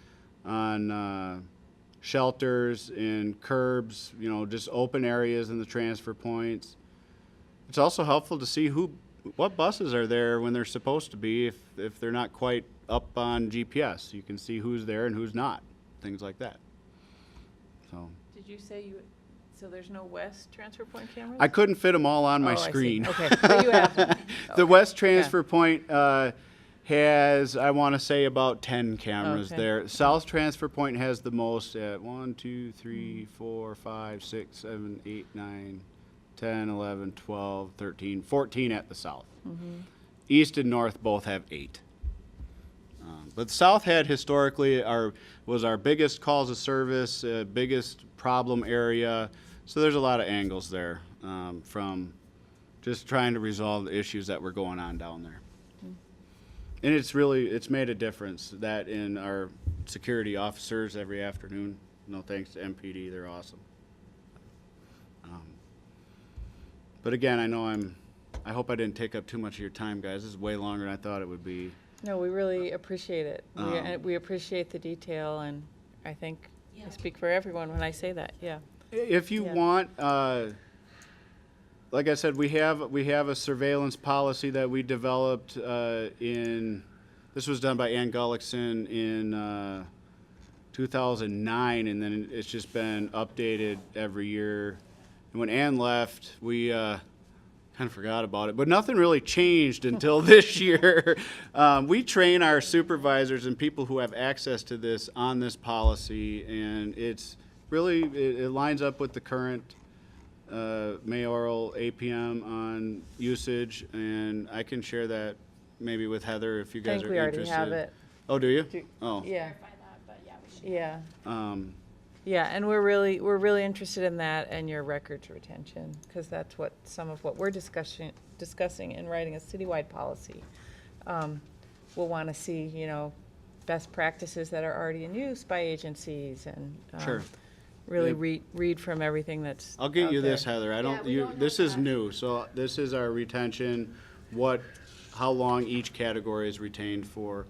shelters and curbs, just open areas in the transfer points. It's also helpful to see what buses are there when they're supposed to be if they're not quite up on GPS. You can see who's there and who's not, things like that. So. Did you say so there's no west transfer point cameras? I couldn't fit them all on my I see. screen. Okay, but you have them. The west transfer point has, I want to say, about 10 cameras Okay. there. South transfer point has the most at 1, 2, 3, 4, 5, 6, 7, 8, 9, 10, 11, 12, 13, 14 at the south. Mm-hmm. East and north both have 8. But South had historically was our biggest calls of service, biggest problem area. So there's a lot of angles there from just trying to resolve the issues that were going on down there. And it's made a difference that in our security officers every afternoon. No thanks to MPD, they're awesome. But again, I hope I didn't take up too much of your time, guys. This is way longer than I thought it would be. No, we really appreciate it. We appreciate the detail, and I think I speak for everyone when I say that, yeah. If you Yeah. want, like I said, we have a surveillance policy that we developed this was done by Ann Gullickson in 2009, and then it's just been updated every year. And when Ann left, we kind of forgot about it, but nothing really changed until this year. We train our supervisors and people who have access to this on this policy, and it's really, it lines up with the current mayoral APM on usage, and I can share that maybe with Heather if you I guys think are we already interested. have it. Oh, do you? Oh. Yeah, Verify that, but yeah, we should. yeah. Yeah, and we're really interested in that and your records retention, because that's what, some of what we're discussing in writing a citywide policy. We'll want to see, you know, best practices that are already in use by agencies and Sure. really Yeah. read from everything that's I'll get out you this, there. Heather. I don't, we don't this have is that. new, so this is our retention, how long each category is retained for.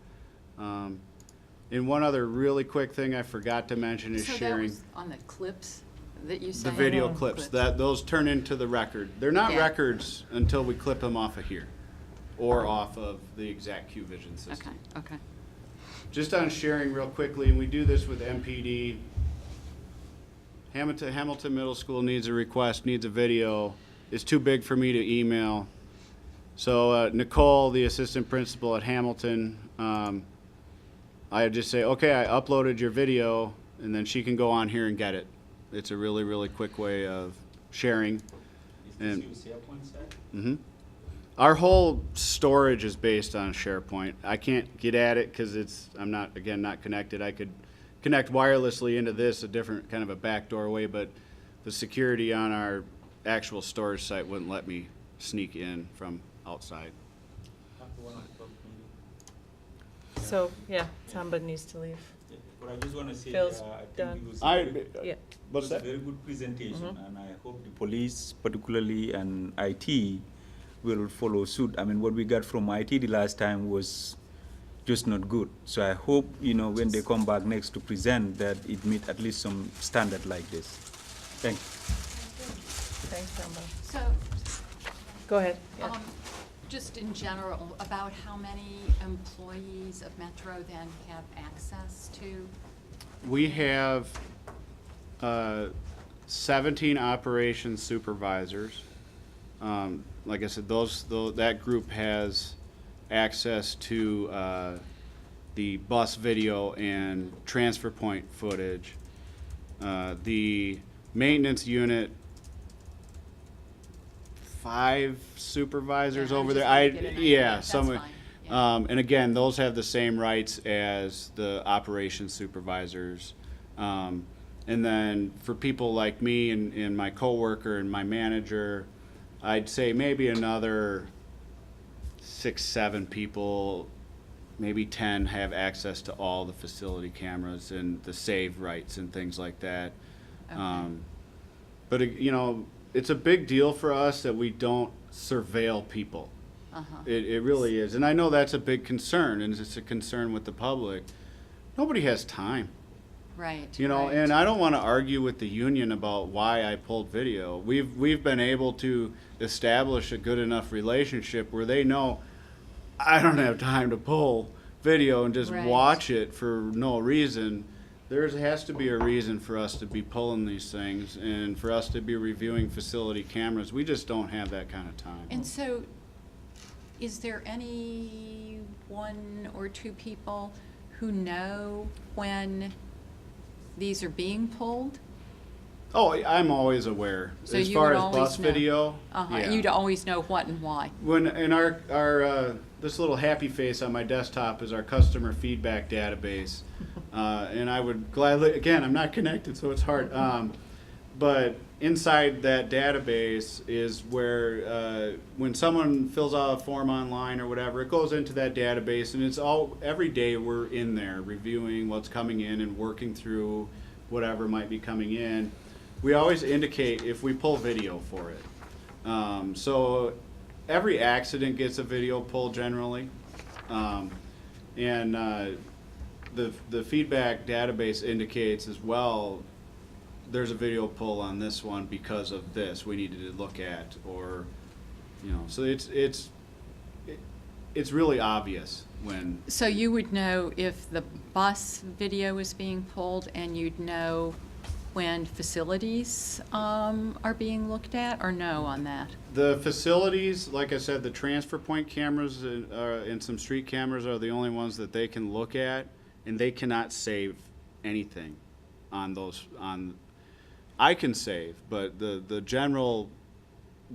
And one other really quick thing I forgot to mention is So that sharing was on the clips that you the said? video clips. Those turn into the record. They're not Yeah. records until we clip them off of here or off of the exact Q-Vision system. Okay. Just on sharing real quickly, and we do this with MPD. Hamilton Middle School needs a video. It's too big for me to email. So Nicole, the assistant principal at Hamilton, I just say, okay, I uploaded your video, and then she can go on here and get it. It's a really, really quick way of sharing. And our whole storage is based on SharePoint. I can't get at it because I'm not connected. I could connect wirelessly into this, a different kind of a backdoor way, but the security on our actual storage site wouldn't let me sneak in from outside. So, yeah, somebody needs to leave. But I just want to say, Phil's I done. think it was Yeah. it was a very good presentation, and I hope the police, particularly, and IT will follow suit. I mean, what we got from IT the last time was just not good. So I hope, you know, when they come back next to present, that it meet at least some standard like this. Thank you. Thanks, somebody. So, Go ahead. Yeah. just in general, about how many employees of Metro then have access to? We have 17 operations supervisors. Like I said, that group has access to the bus video and transfer point footage. The maintenance unit, 5 supervisors Yeah, I'm over just there. trying to get an idea. Yeah, That's some. fine, yeah. And again, those have the same rights as the operations supervisors. And then for people like me and my coworker and my manager, I'd say maybe another 6, 7 people, maybe 10 have access to all the facility cameras and the save rights and things like that. Okay. But you know, it's a big deal for us that we don't surveil people. Uh-huh. It really is. And I know that's a big concern, and it's a concern with the public. Nobody has time. Right. You know, right. and I don't want to argue with the union about why I pulled video. We've been able to establish a good enough relationship where they know I don't have time to pull video and just Right. watch it for no reason. There has to be a reason for us to be pulling these things and for us to be reviewing facility cameras. We just don't have that kind of time. And so, is there any 1 or 2 people who know when these are being pulled? Oh, I'm always aware. So As you far would as always bus know. video, yeah. You'd always know what and why. When in our this little happy face on my desktop is our customer feedback database, and I would gladly, again, I'm not connected, so it's hard. But inside that database is where when someone fills out a form online or whatever, it goes into that database, and it's all every day we're in there reviewing what's coming in and working through whatever might be coming in. We always indicate if we pull video for it. So every accident gets a video pull generally. And the feedback database indicates as well, there's a video pull on this one because of this we needed to look at, or, you know, so it's really obvious when. So you would know if the bus video is being pulled, and you'd know when facilities are being looked at, or no on that? The facilities, like I said, the transfer point cameras and some street cameras are the only ones that they can look at, and they cannot save anything on those. I can save, but the general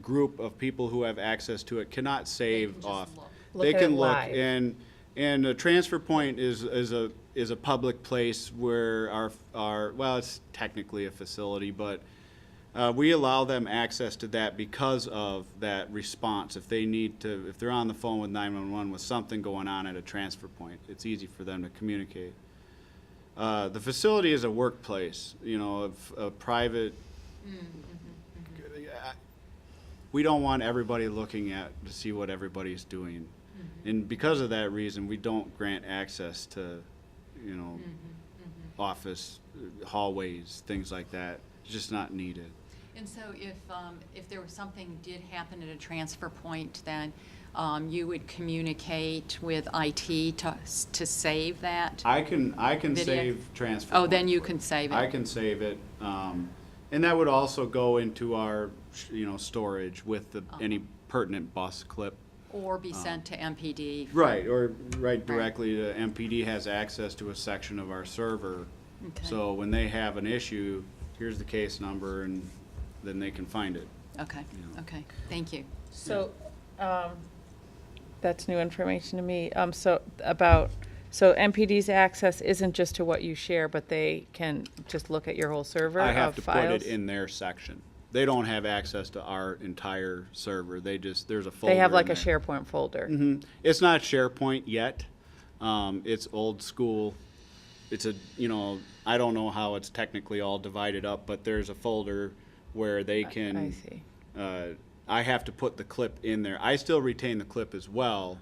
group of people who have access to it cannot save just off. Look They at can it look, live. and a transfer point is a public place where our well, it's technically a facility, but we allow them access to that because of that response. If they need to, if they're on the phone with 911 with something going on at a transfer point, it's easy for them to communicate. The facility is a workplace, you know, a private. We don't want everybody looking to see what everybody's doing. And because of that reason, we don't grant access to, you know, office, hallways, things like that. It's just not needed. And so if there was something did happen at a transfer point, then you would communicate with IT to save that? I can Video? save transfer. Oh, then point you for can save it. I can save it, and that would also go into our, you know, storage with any pertinent bus clip. Or be sent to MPD? Right, or right directly to MPD has access to a section of our server. Okay. So when they have an issue, here's the case number, and then they can find it. Okay, Yeah. okay, thank you. So, that's new information to me. So MPD's access isn't just to what you share, but they can just look at your whole server I have of to files? put it in their section. They don't have access to our entire server. There's a folder They have in like a there. SharePoint folder? It's not SharePoint yet. It's old school. It's you know, I don't know how it's technically all divided up, but there's a folder where they can. I see. I have to put the clip in there. I still retain the clip as well,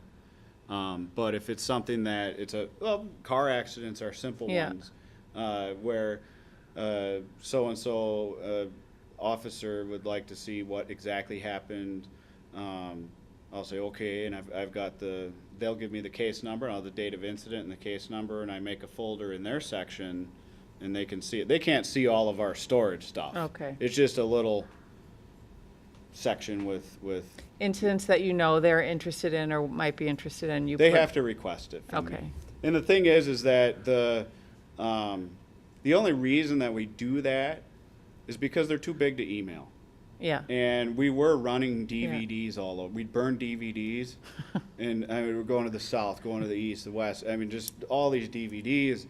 but if it's something that car accidents are simple Yeah. ones, where so-and-so officer would like to see what exactly happened. I'll say, okay, and I've got they'll give me the case number, I'll have the date of incident and the case number, and I make a folder in their section, and they can see it. They can't see all of our storage stuff. Okay. It's just a little section with Incidents that you know they're interested in or might be interested in, you they put- have to request it from me. Okay. And the thing is that the only reason that we do that is because they're too big to email. Yeah. And we were running DVDs all over. We'd burn DVDs, and I mean, we're going to the south, going to the east, the west. I mean, just all these DVDs.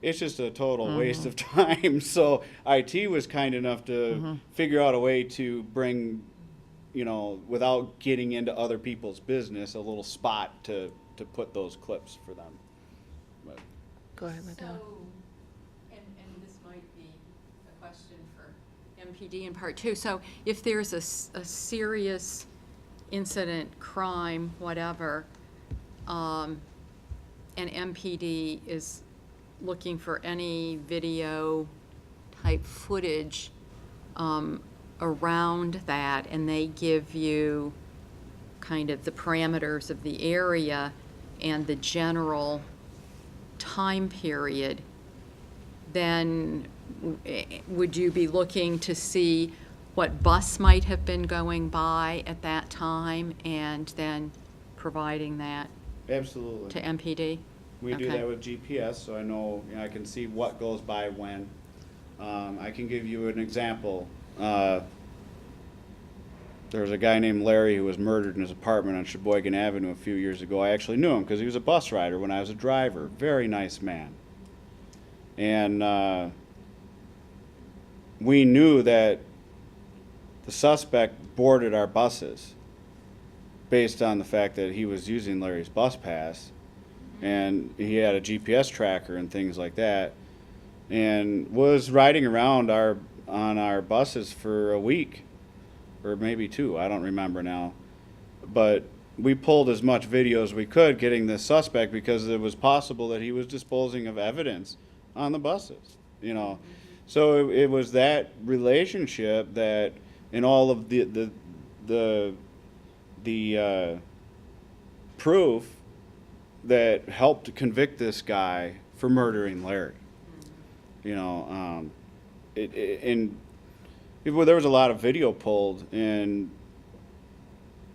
It's just a total waste of time. So IT was kind enough to figure out a way to bring, you know, without getting into other people's business, a little spot to put those clips for them. But Go ahead, Liddell. And this might be a question for MPD in part two. So if there's a serious incident, crime, whatever, and MPD is looking for any video type footage around that, and they give you kind of the parameters of the area and the general time period, then would you be looking to see what bus might have been going by at that time and then providing that absolutely. to MPD? We do Okay. that with GPS, so I know, I can see what goes by when. I can give you an example. There was a guy named Larry who was murdered in his apartment on Sheboygan Avenue a few years ago. I actually knew him because he was a bus rider when I was a driver. Very nice man. And we knew that the suspect boarded our buses based on the fact that he was using Larry's bus pass, and he had a GPS tracker and things like that, and was riding around on our buses for a week, or maybe 2, I don't remember now. But we pulled as much video as we could getting this suspect because it was possible that he was disposing of evidence on the buses, you know. So it was that relationship that, in all of the proof that helped convict this guy for murdering Larry. You know, there was a lot of video pulled, and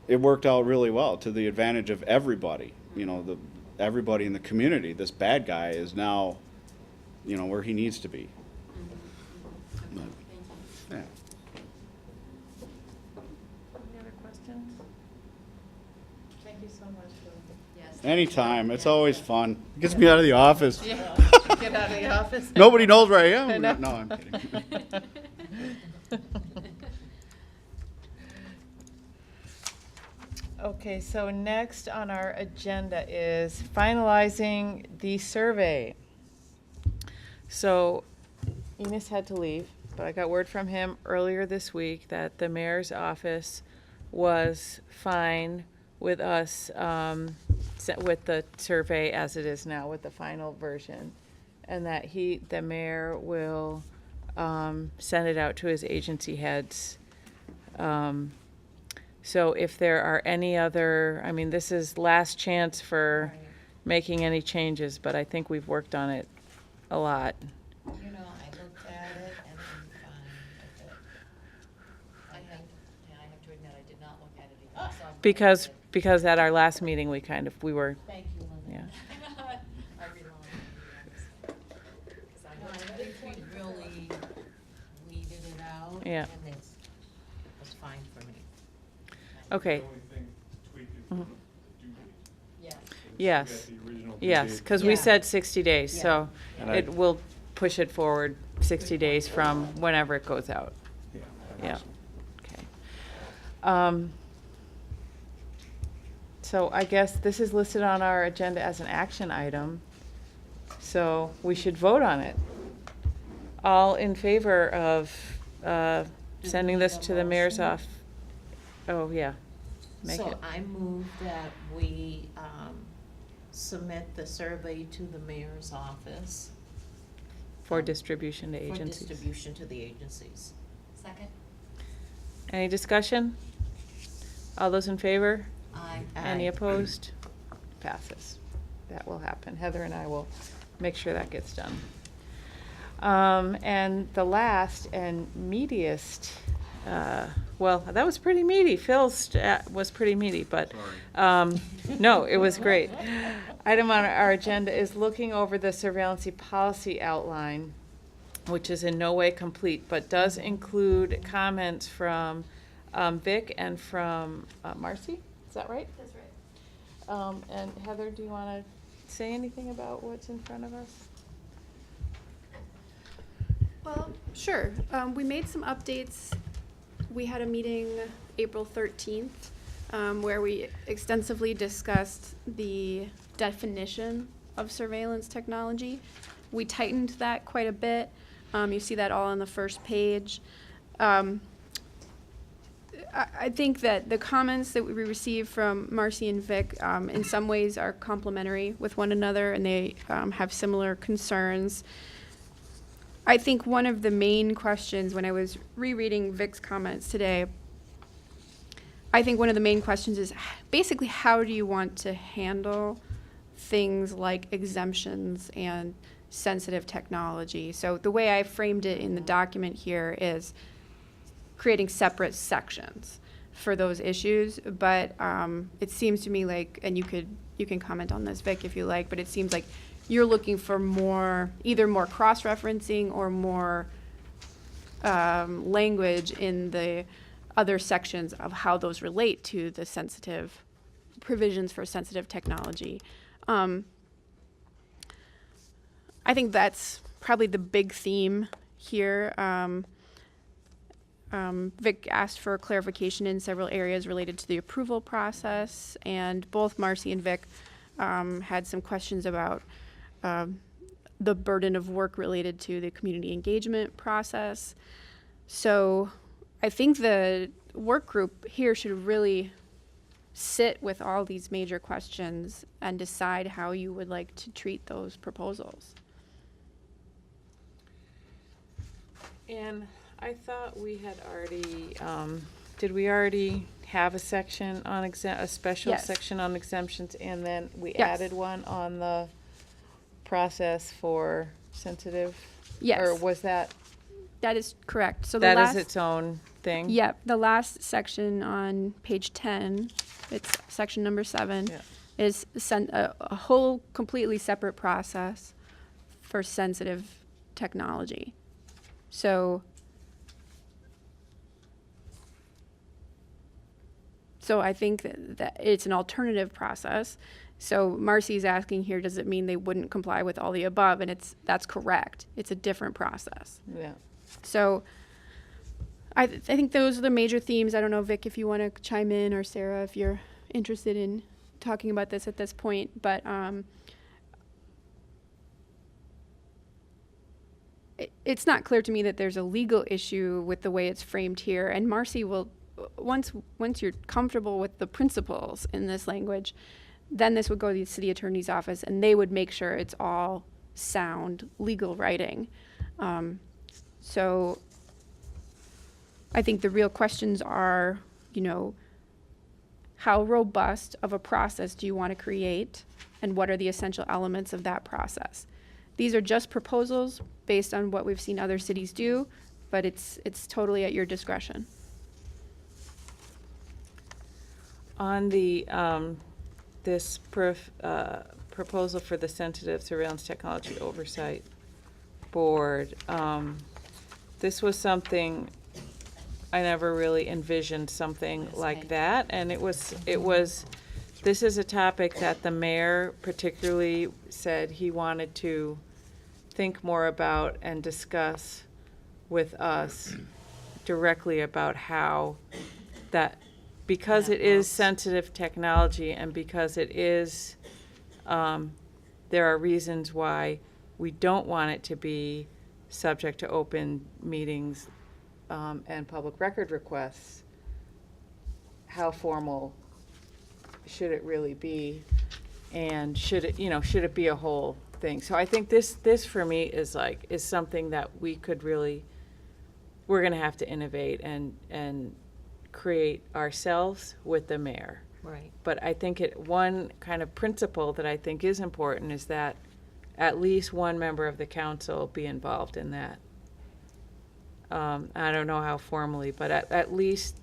it worked out really well to the advantage of everybody. You know, everybody in the community. This bad guy is now, you know, where he needs to be. But, yeah. Any other questions? Thank you so much, Phil. Anytime. It's always fun. Gets me out of the office. Get out of the office. Nobody knows where I am. I know. No, I'm kidding. Okay, so next on our agenda is finalizing the survey. So Enos had to leave, but I got word from him earlier this week that the mayor's office was fine with us, with the survey as it is now, with the final version. And that the mayor will send it out to his agency heads. So if there are any other, I mean, this is last chance for making any changes, but I think we've worked on it a lot. You know, I looked at it and I'm fine with it. I have to admit, I did not look at it either. so I'm fine with it. Because at our last meeting, we were, Thank you, Linda. yeah. I rely on you. Because I think we really weeded it out. Yeah. And it was fine for me. Okay. The only thing to tweak is the due date. Yeah. Yes. We got the original due Yes, date. because we Yeah. said 60 days, so And it will push it forward 60 days from whenever it goes out. Yeah. Yeah. Okay. So I guess this is listed on our agenda as an action item, so we should vote on it. All in favor of sending this to the mayor's office? Oh, yeah. Make So it. I move that we submit the survey to the mayor's office For distribution to for agencies. distribution to the agencies. Second. Any discussion? All those in favor? Aye. Any opposed? Passes. That will happen. Heather and I will make sure that gets done. And the last and meatiest, well, that was pretty meaty. Phil's was pretty meaty, but no, it was great. Item on our agenda is looking over the surveillance policy outline, which is in no way complete, but does include comments from Vic and from Marcy. Is that right? That's right. And Heather, do you want to say anything about what's in front of us? Well, sure. We made some updates. We had a meeting April 13th where we extensively discussed the definition of surveillance technology. We tightened that quite a bit. You see that all on the first page. I think that the comments that we received from Marcy and Vic in some ways are complementary with one another, and they have similar concerns. I think one of the main questions when I was rereading Vic's comments today, I think one of the main questions is basically how do you want to handle things like exemptions and sensitive technology? So the way I framed it in the document here is creating separate sections for those issues, but it seems to me like, and you can comment on this, Vic, if you like, but it seems like you're looking for more, either more cross-referencing or more language in the other sections of how those relate to the sensitive provisions for sensitive technology. I think that's probably the big theme here. Vic asked for clarification in several areas related to the approval process, and both Marcy and Vic had some questions about the burden of work related to the community engagement process. So I think the work group here should really sit with all these major questions and decide how you would like to treat those proposals. And I thought we had already, did we already have a section on a special Yes. section on exemptions, and then we Yes. added one on the process for sensitive? Yes. Or was that, That is correct. So the that last, is its own thing? Yep, the last section on page 10, it's section number 7, Yeah. is a whole completely separate process for sensitive technology. So I think that it's an alternative process. So Marcy's asking here, does it mean they wouldn't comply with all the above? And that's correct. It's a different process. Yeah. So I think those are the major themes. I don't know, Vic, if you want to chime in, or Sarah, if you're interested in talking about this at this point. But it's not clear to me that there's a legal issue with the way it's framed here. And Marcy will, once you're comfortable with the principles in this language, then this would go to the city attorney's office, and they would make sure it's all sound legal writing. So I think the real questions are, how robust of a process do you want to create, and what are the essential elements of that process? These are just proposals based on what we've seen other cities do, but it's totally at your discretion. On the, this proposal for the Sensitive Surveillance Technology Oversight Board, this was something, I never really envisioned something like that. And this is a topic that the mayor particularly said he wanted to think more about and discuss with us directly about how that, because it is sensitive technology, and because it is, there are reasons why we don't want it to be subject to open meetings and public record requests. How formal should it really be? And should it be a whole thing? So I think this for me is something that we're gonna have to innovate and create ourselves with the mayor. Right. But I think one kind of principle that I think is important is that at least one member of the council be involved in that. I don't know how formally, but at least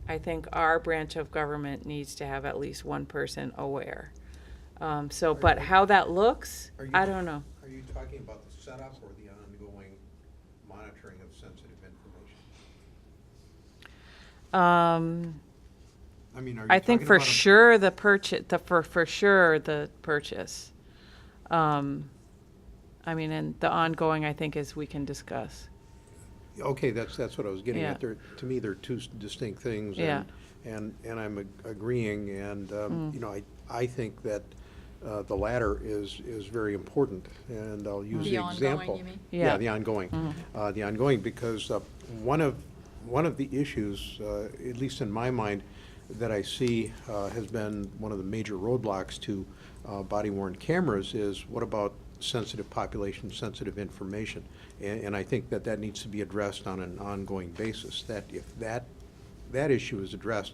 I think our branch of government needs to have at least one person aware. But how that looks, I don't know. Are you talking about the setup or the ongoing monitoring of sensitive information? I mean, are you I think talking for about sure the purchase, for sure the purchase. I mean, and the ongoing, I think, is we can discuss. Okay, that's what I was getting Yeah. at. To me, they're two distinct things. Yeah. And I'm agreeing, and, I think that the latter is very important, and I'll use The the ongoing, example. you mean? Yeah. The ongoing. The ongoing, because one of the issues, at least in my mind, that I see has been one of the major roadblocks to body-worn cameras is, what about sensitive population, sensitive information? And I think that needs to be addressed on an ongoing basis, that if that issue is addressed,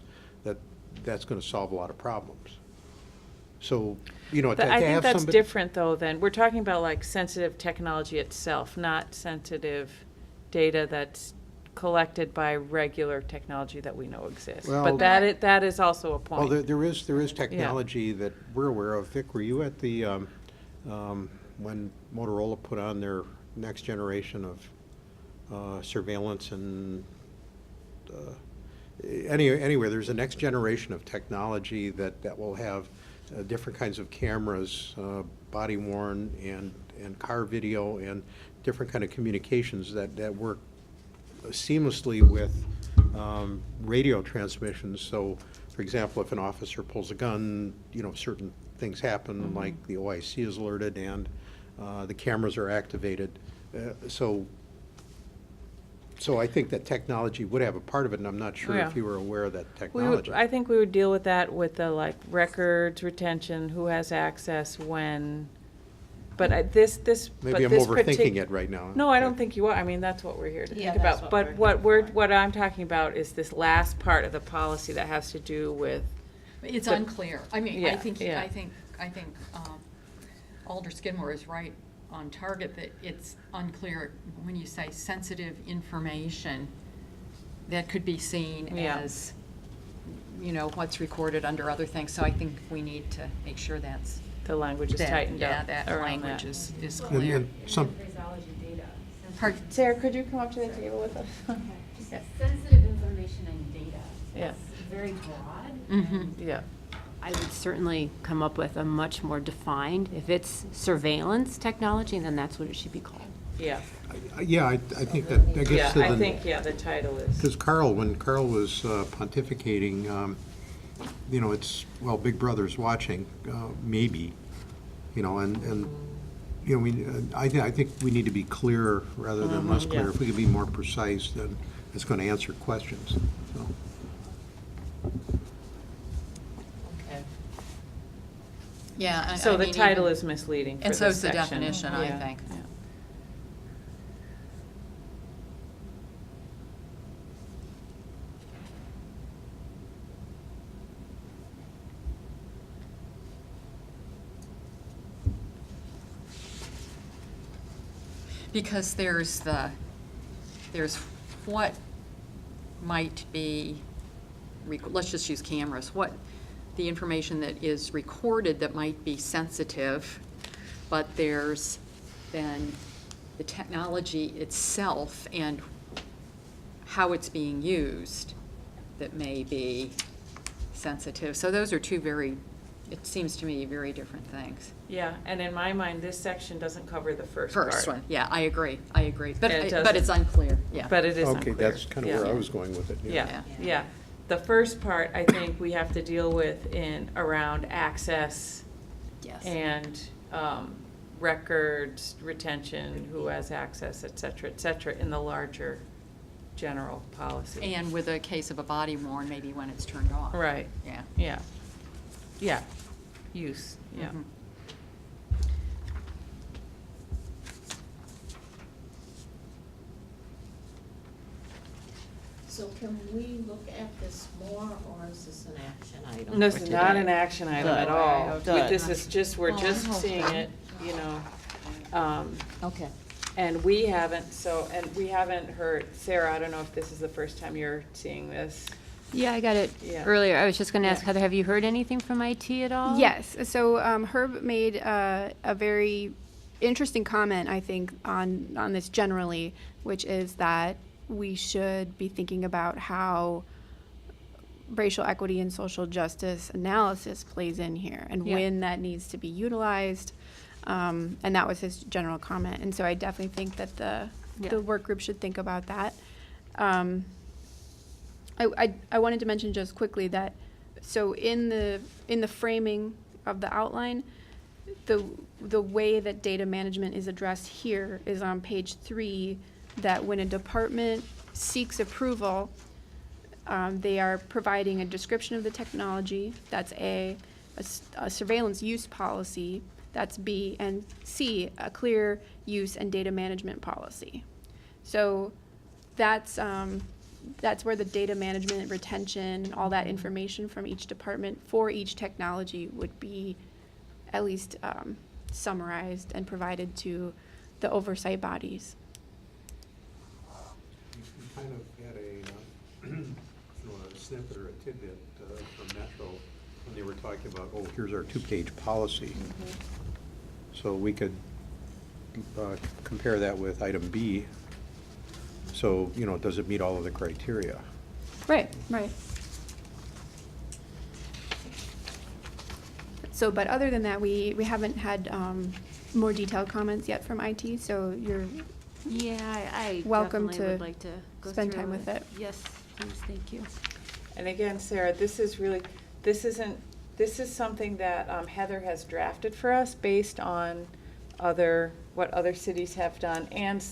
that's going to solve a lot of problems. So, to I think have that's somebody. different, though, than, we're talking about sensitive technology itself, not sensitive data that's collected by regular technology that we know exists. Well- But that is also a Well, point. there is technology that we're aware of. Vic, were you at the, when Motorola put on their next generation of surveillance and anywhere. There's a next generation of technology that will have different kinds of cameras, body worn and car video and different kind of communications that work seamlessly with radio transmissions. So, for example, if an officer pulls a gun, certain things happen, like the OIC is alerted and the cameras are activated. So I think that technology would have a part of it, and I'm not sure if you were aware of that technology. I think we would deal with that with the records retention, who has access when, but this. Maybe I'm overthinking it right now. No, I don't think you are. I mean, that's what we're here to Yeah, think that's about. what But what I'm talking about is this last part of the policy that has to do with, It's The- unclear. I mean, Yeah, I think yeah. Alder Skidmore is right on target that it's unclear when you say sensitive information that could be seen Yeah. as, what's recorded under other things. So I think we need to make sure that's, the language is tightened yeah, up that around language that. is And- clear. and some, Pardon? Sarah, could you come up to the table with us? Just sensitive information and data. Yeah. It's very broad. Mhm. and Yeah. I would certainly come up with a much more defined, if it's surveillance technology, then that's what it should be called. Yeah. yeah, I think that Yeah, gets to the. I think, the title is. Because when Carl was pontificating, it's, well, Big Brother's watching, maybe, and I think we need to be clearer rather than less clear. yeah. If we could be more precise, then it's going to answer questions, so. Yeah. So I the mean, title even- is misleading for And this so is the section. definition, I Yeah, think. yeah. Because there's what might be, let's just use cameras, the information that is recorded that might be sensitive, but there's then the technology itself and how it's being used that may be sensitive. So those are two it seems to me, very different things. Yeah, and in my mind, this section doesn't cover the first part. First one, yeah, I agree. And it But it's doesn't. unclear, yeah. But it is Okay, unclear. that's kind of where I was going with it. Yeah, yeah. The first part, I think we have to deal with around access Yes. and records, retention, who has access, et cetera, in the larger general policy. And with a case of a body worn, maybe when it's turned off. Right, Yeah. yeah. Yeah, use, yeah. Mhm. So can we look at this more, or is this an action item? This for is not today? an action item at Good. all. Good. This is just, we're Well, I just hope seeing so. it, Okay. and we haven't heard, Sarah, I don't know if this is the first time you're seeing this. Yeah, I got it Yeah. earlier. I was just going to ask Yeah. Heather, have you heard anything from IT at all? Yes. So Herb made a very interesting comment, I think, on this generally, which is that we should be thinking about how racial equity and social justice analysis plays in here and Yeah. when that needs to be utilized. And that was his general comment. And so I definitely think that the work group should think about that. I wanted to mention just quickly that, so in the framing of the outline, the way that data management is addressed here is on page 3, that when a department seeks approval, they are providing a description of the technology, that's A, a surveillance use policy, that's B, and C, a clear use and data management policy. So that's where the data management, retention, all that information from each department for each technology would be at least summarized and provided to the oversight bodies. We kind of had a snippet or a tidbit from Metro when they were talking about, oh, here's our 2-page policy. So we could compare that with item B, So, does it meet all of the criteria? Right, right. So, but other than that, we haven't had more detailed comments yet from IT, so you're Yeah, I welcome definitely to would like to go spend through time with it. Yes, please, thank you. And again, Sarah, this is something that Heather has drafted for us based on what other cities have done and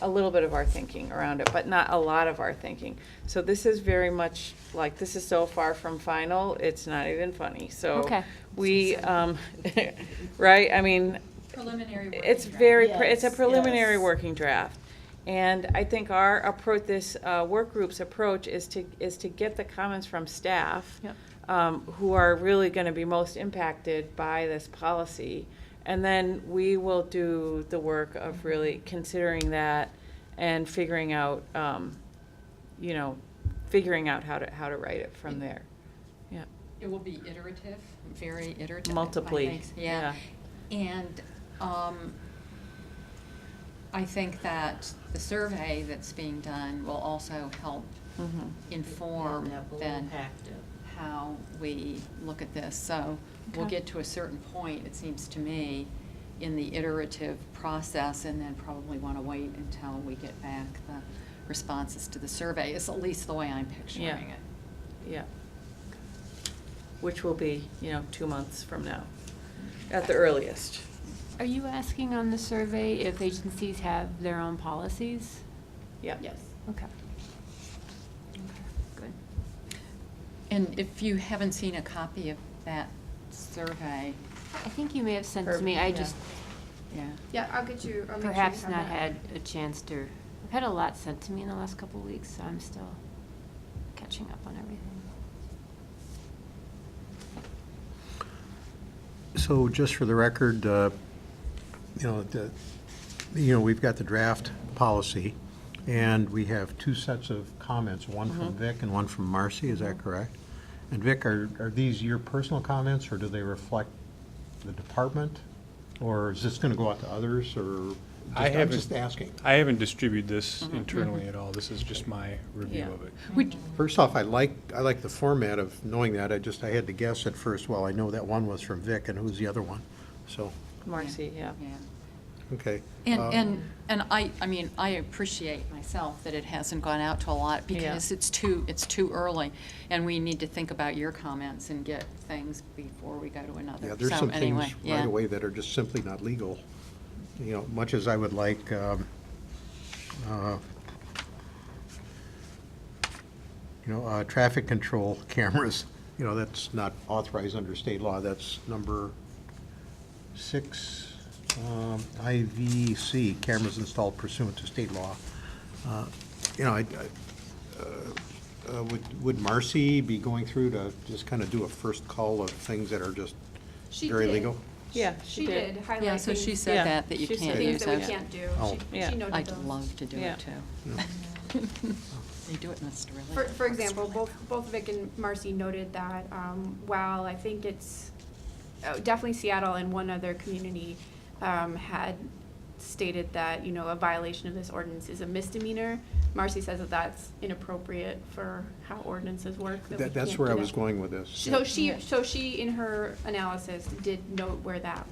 a little bit of our thinking around it, but not a lot of our thinking. So this is very much like, this is so far from final, it's not even funny. So Okay. we, right, I mean, Preliminary working it's draft. very, it's a Yes, preliminary yes. working draft. And I think our approach, this work group's approach is to get the comments from staff Yep. who are really going to be most impacted by this policy. And then we will do the work of really considering that and figuring out, figuring out how to write it from there. Yeah. It will be iterative, very iterative. I Multiply, think. Yeah. And I think that the survey that's being done will also help Mhm. inform That will then impact it. how we look at this. So we'll Okay. get to a certain point, it seems to me, in the iterative process, and then probably want to wait until we get back the responses to the survey, is at least the way I'm picturing Yeah. it. Yeah. Which will be, 2 months from now, at the earliest. Are you asking on the survey if agencies have their own policies? Yeah. Yes. Okay. Good. And if you haven't seen a copy of that survey, I think you may have sent Or- to me, I yeah. just yeah. Yeah, I'll get you, I'll make sure you perhaps have not that. had a chance to, I've had a lot sent to me in the last couple of weeks, so I'm still catching up on everything. So just for the record, we've got the draft policy, and we have two sets of comments, one from Vic and one from Marcy, is that correct? And Vic, are these your personal comments, or do they reflect the department? Or is this gonna go out to others, or? I'm just asking. I haven't distributed this internally at all. This is just my review Yeah. of it. First off, I like the format of knowing that. I had to guess at first, well, I know that one was from Vic, and who's the other one? So, Marcy, yeah. Yeah. okay. And I mean, I appreciate myself that it hasn't gone out to a lot because it's too early. And we need to think about your comments and get things before we go to another. Yeah, there's So some anyway, things yeah. right away that are just simply not legal. Much as I would like, traffic control cameras, that's not authorized under state law. That's number 6, IVC, cameras installed pursuant to state law. Would Marcy be going through to just kind of do a first call of things that are just She very did. legal? Yeah, She did highlight Yeah, so she things- said Yeah, that you she can't said use things that we those. can't do. Oh. Yeah. She noted I'd those. love to do Yeah. it too. Yeah. They do it in Australia. For example, both Vic and Marcy noted that while I think it's, definitely Seattle and one other community had stated that, a violation of this ordinance is a misdemeanor, Marcy says that that's inappropriate for how ordinances work. that we That's can't where do I that. was going with this. So she, in her analysis, did note where that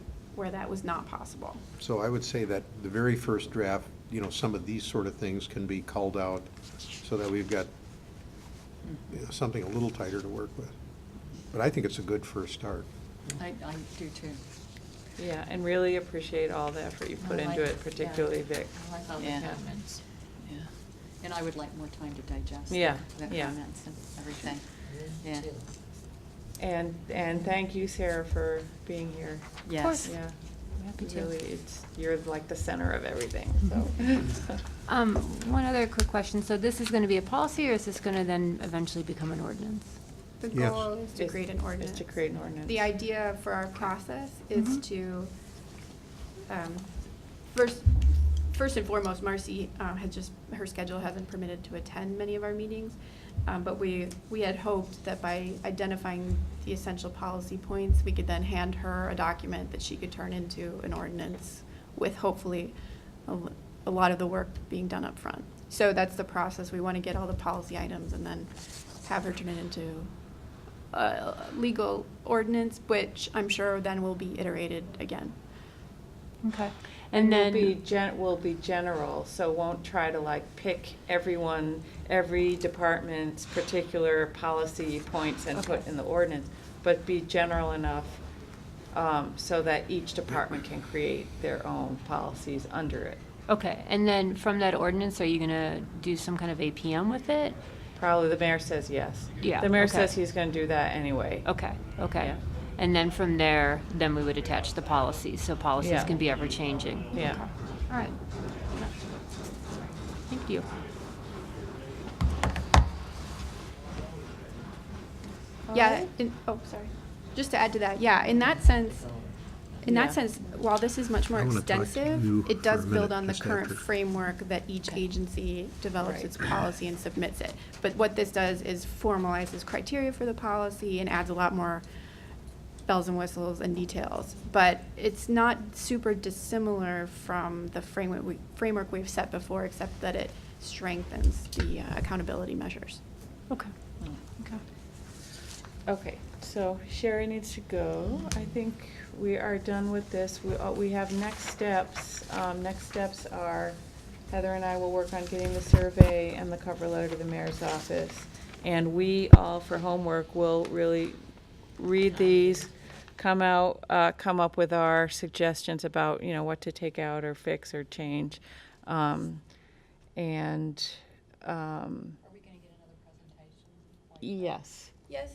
was not possible. So I would say that the very first draft, some of these sort of things can be culled out so that we've got something a little tighter to work with. But I think it's a good first start. I do too. Yeah, and really appreciate all the effort you put I like into it, it, yeah. particularly Vic. I like all the Yeah. comments. Yeah. And I would like more time to digest Yeah, the yeah. comments and everything. Yeah. And thank you, Sarah, for being here. Yes. course. Yeah. Happy to. Really, you're like the center of everything, so. One other quick question, so this is gonna be a policy, or is this gonna then eventually become an ordinance? The Yes. goal is to create an ordinance. Is to create an ordinance. The idea for our process is Mhm. to, first and foremost, Marcy her schedule hasn't permitted to attend many of our meetings. But we had hoped that by identifying the essential policy points, we could then hand her a document that she could turn into an ordinance with hopefully a lot of the work being done up front. So that's the process. We want to get all the policy items and then have her turn it into a legal ordinance, which I'm sure then will be iterated again. Okay. And And will be general, so won't try to like pick every department's particular policy points and put in the ordinance, but be general enough so that each department can create their own policies under it. okay, and then from that ordinance, are you gonna do some kind of APM with it? Probably the mayor says yes. Yeah, The mayor okay. says he's gonna do that anyway. Okay, okay. Yeah. And then from there, then we would attach the policies, so policies Yeah. can be ever-changing. Yeah. Okay. All right. Thank you. Yeah, sorry. Just to add to that, yeah, in that sense, while this is much more I wanna talk to you extensive, it for does a build minute, on the just current after. framework that each agency develops Right. its policy and submits it. But what this does is formalizes criteria for the policy and adds a lot more bells and whistles and details. But it's not super dissimilar from the framework we've set before, except that it strengthens the accountability measures. Okay. Okay. Okay, so Sherry needs to go. I think we are done with this. We have next steps. Next steps are Heather and I will work on getting the survey and the cover letter to the mayor's office. And we all, for homework, will really read these, come up with our suggestions about, what to take out or fix or change. Are we going to get another presentation? Yes. Yes,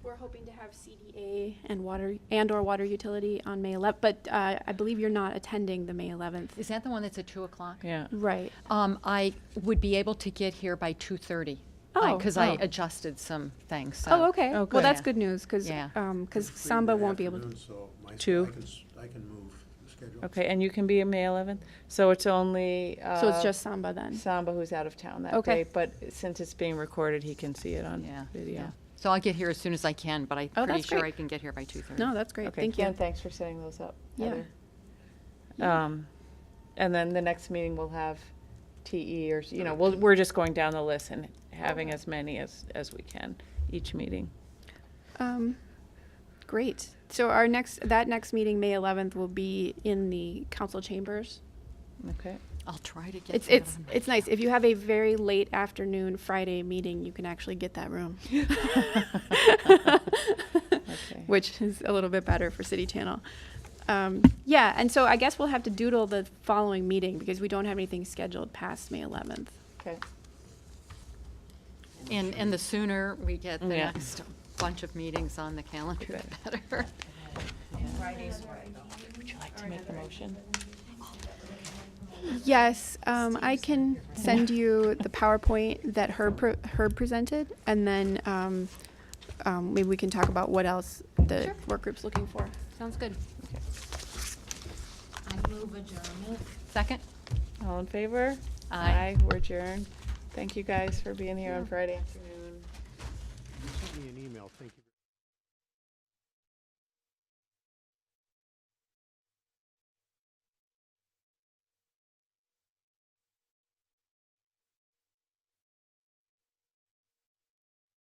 we're hoping to have CDA and or water utility on May 11th, but I believe you're not attending the May 11th. Is that the one that's at 2:00? Yeah. Right. I would be able to get here by 2:30. Oh, Because I oh. adjusted some things, so. Oh, okay. Oh, Well, good. that's good news, because, Yeah. Samba won't be able to. Two. I can move the schedule. Okay, and you can be a May 11th? So it's only. So it's just Samba then? Samba who's out of town that Okay. day, but since it's being recorded, he can see it on Yeah, video. yeah. So I'll get here as soon as I can, but I'm Oh, pretty that's sure great. I can get here by 2:30. No, that's great. Okay, Thank you. Ken, thanks for setting those up, Yeah. Heather. And then the next meeting we'll have TE or, we're just going down the list and having as many as we can each meeting. Great. So that next meeting, May 11th, will be in the council chambers. Okay. I'll try to get It's that it's on. it's nice. If you have a very late afternoon Friday meeting, you can actually get that room. Okay. Which is a little bit better for City Channel. Yeah, and so I guess we'll have to doodle the following meeting because we don't have anything scheduled past May 11th. Okay. And the sooner we get the Yeah. next bunch of meetings on the calendar, the better. Would you like to make the motion? Yes, I can send you the PowerPoint that Herb presented, and then maybe we can talk about what else the work group's looking for. Sounds good. I move adjournment. Second? All in favor? Aye. We're adjourned. Thank you guys for being here on Friday afternoon. Send me an email, thank you.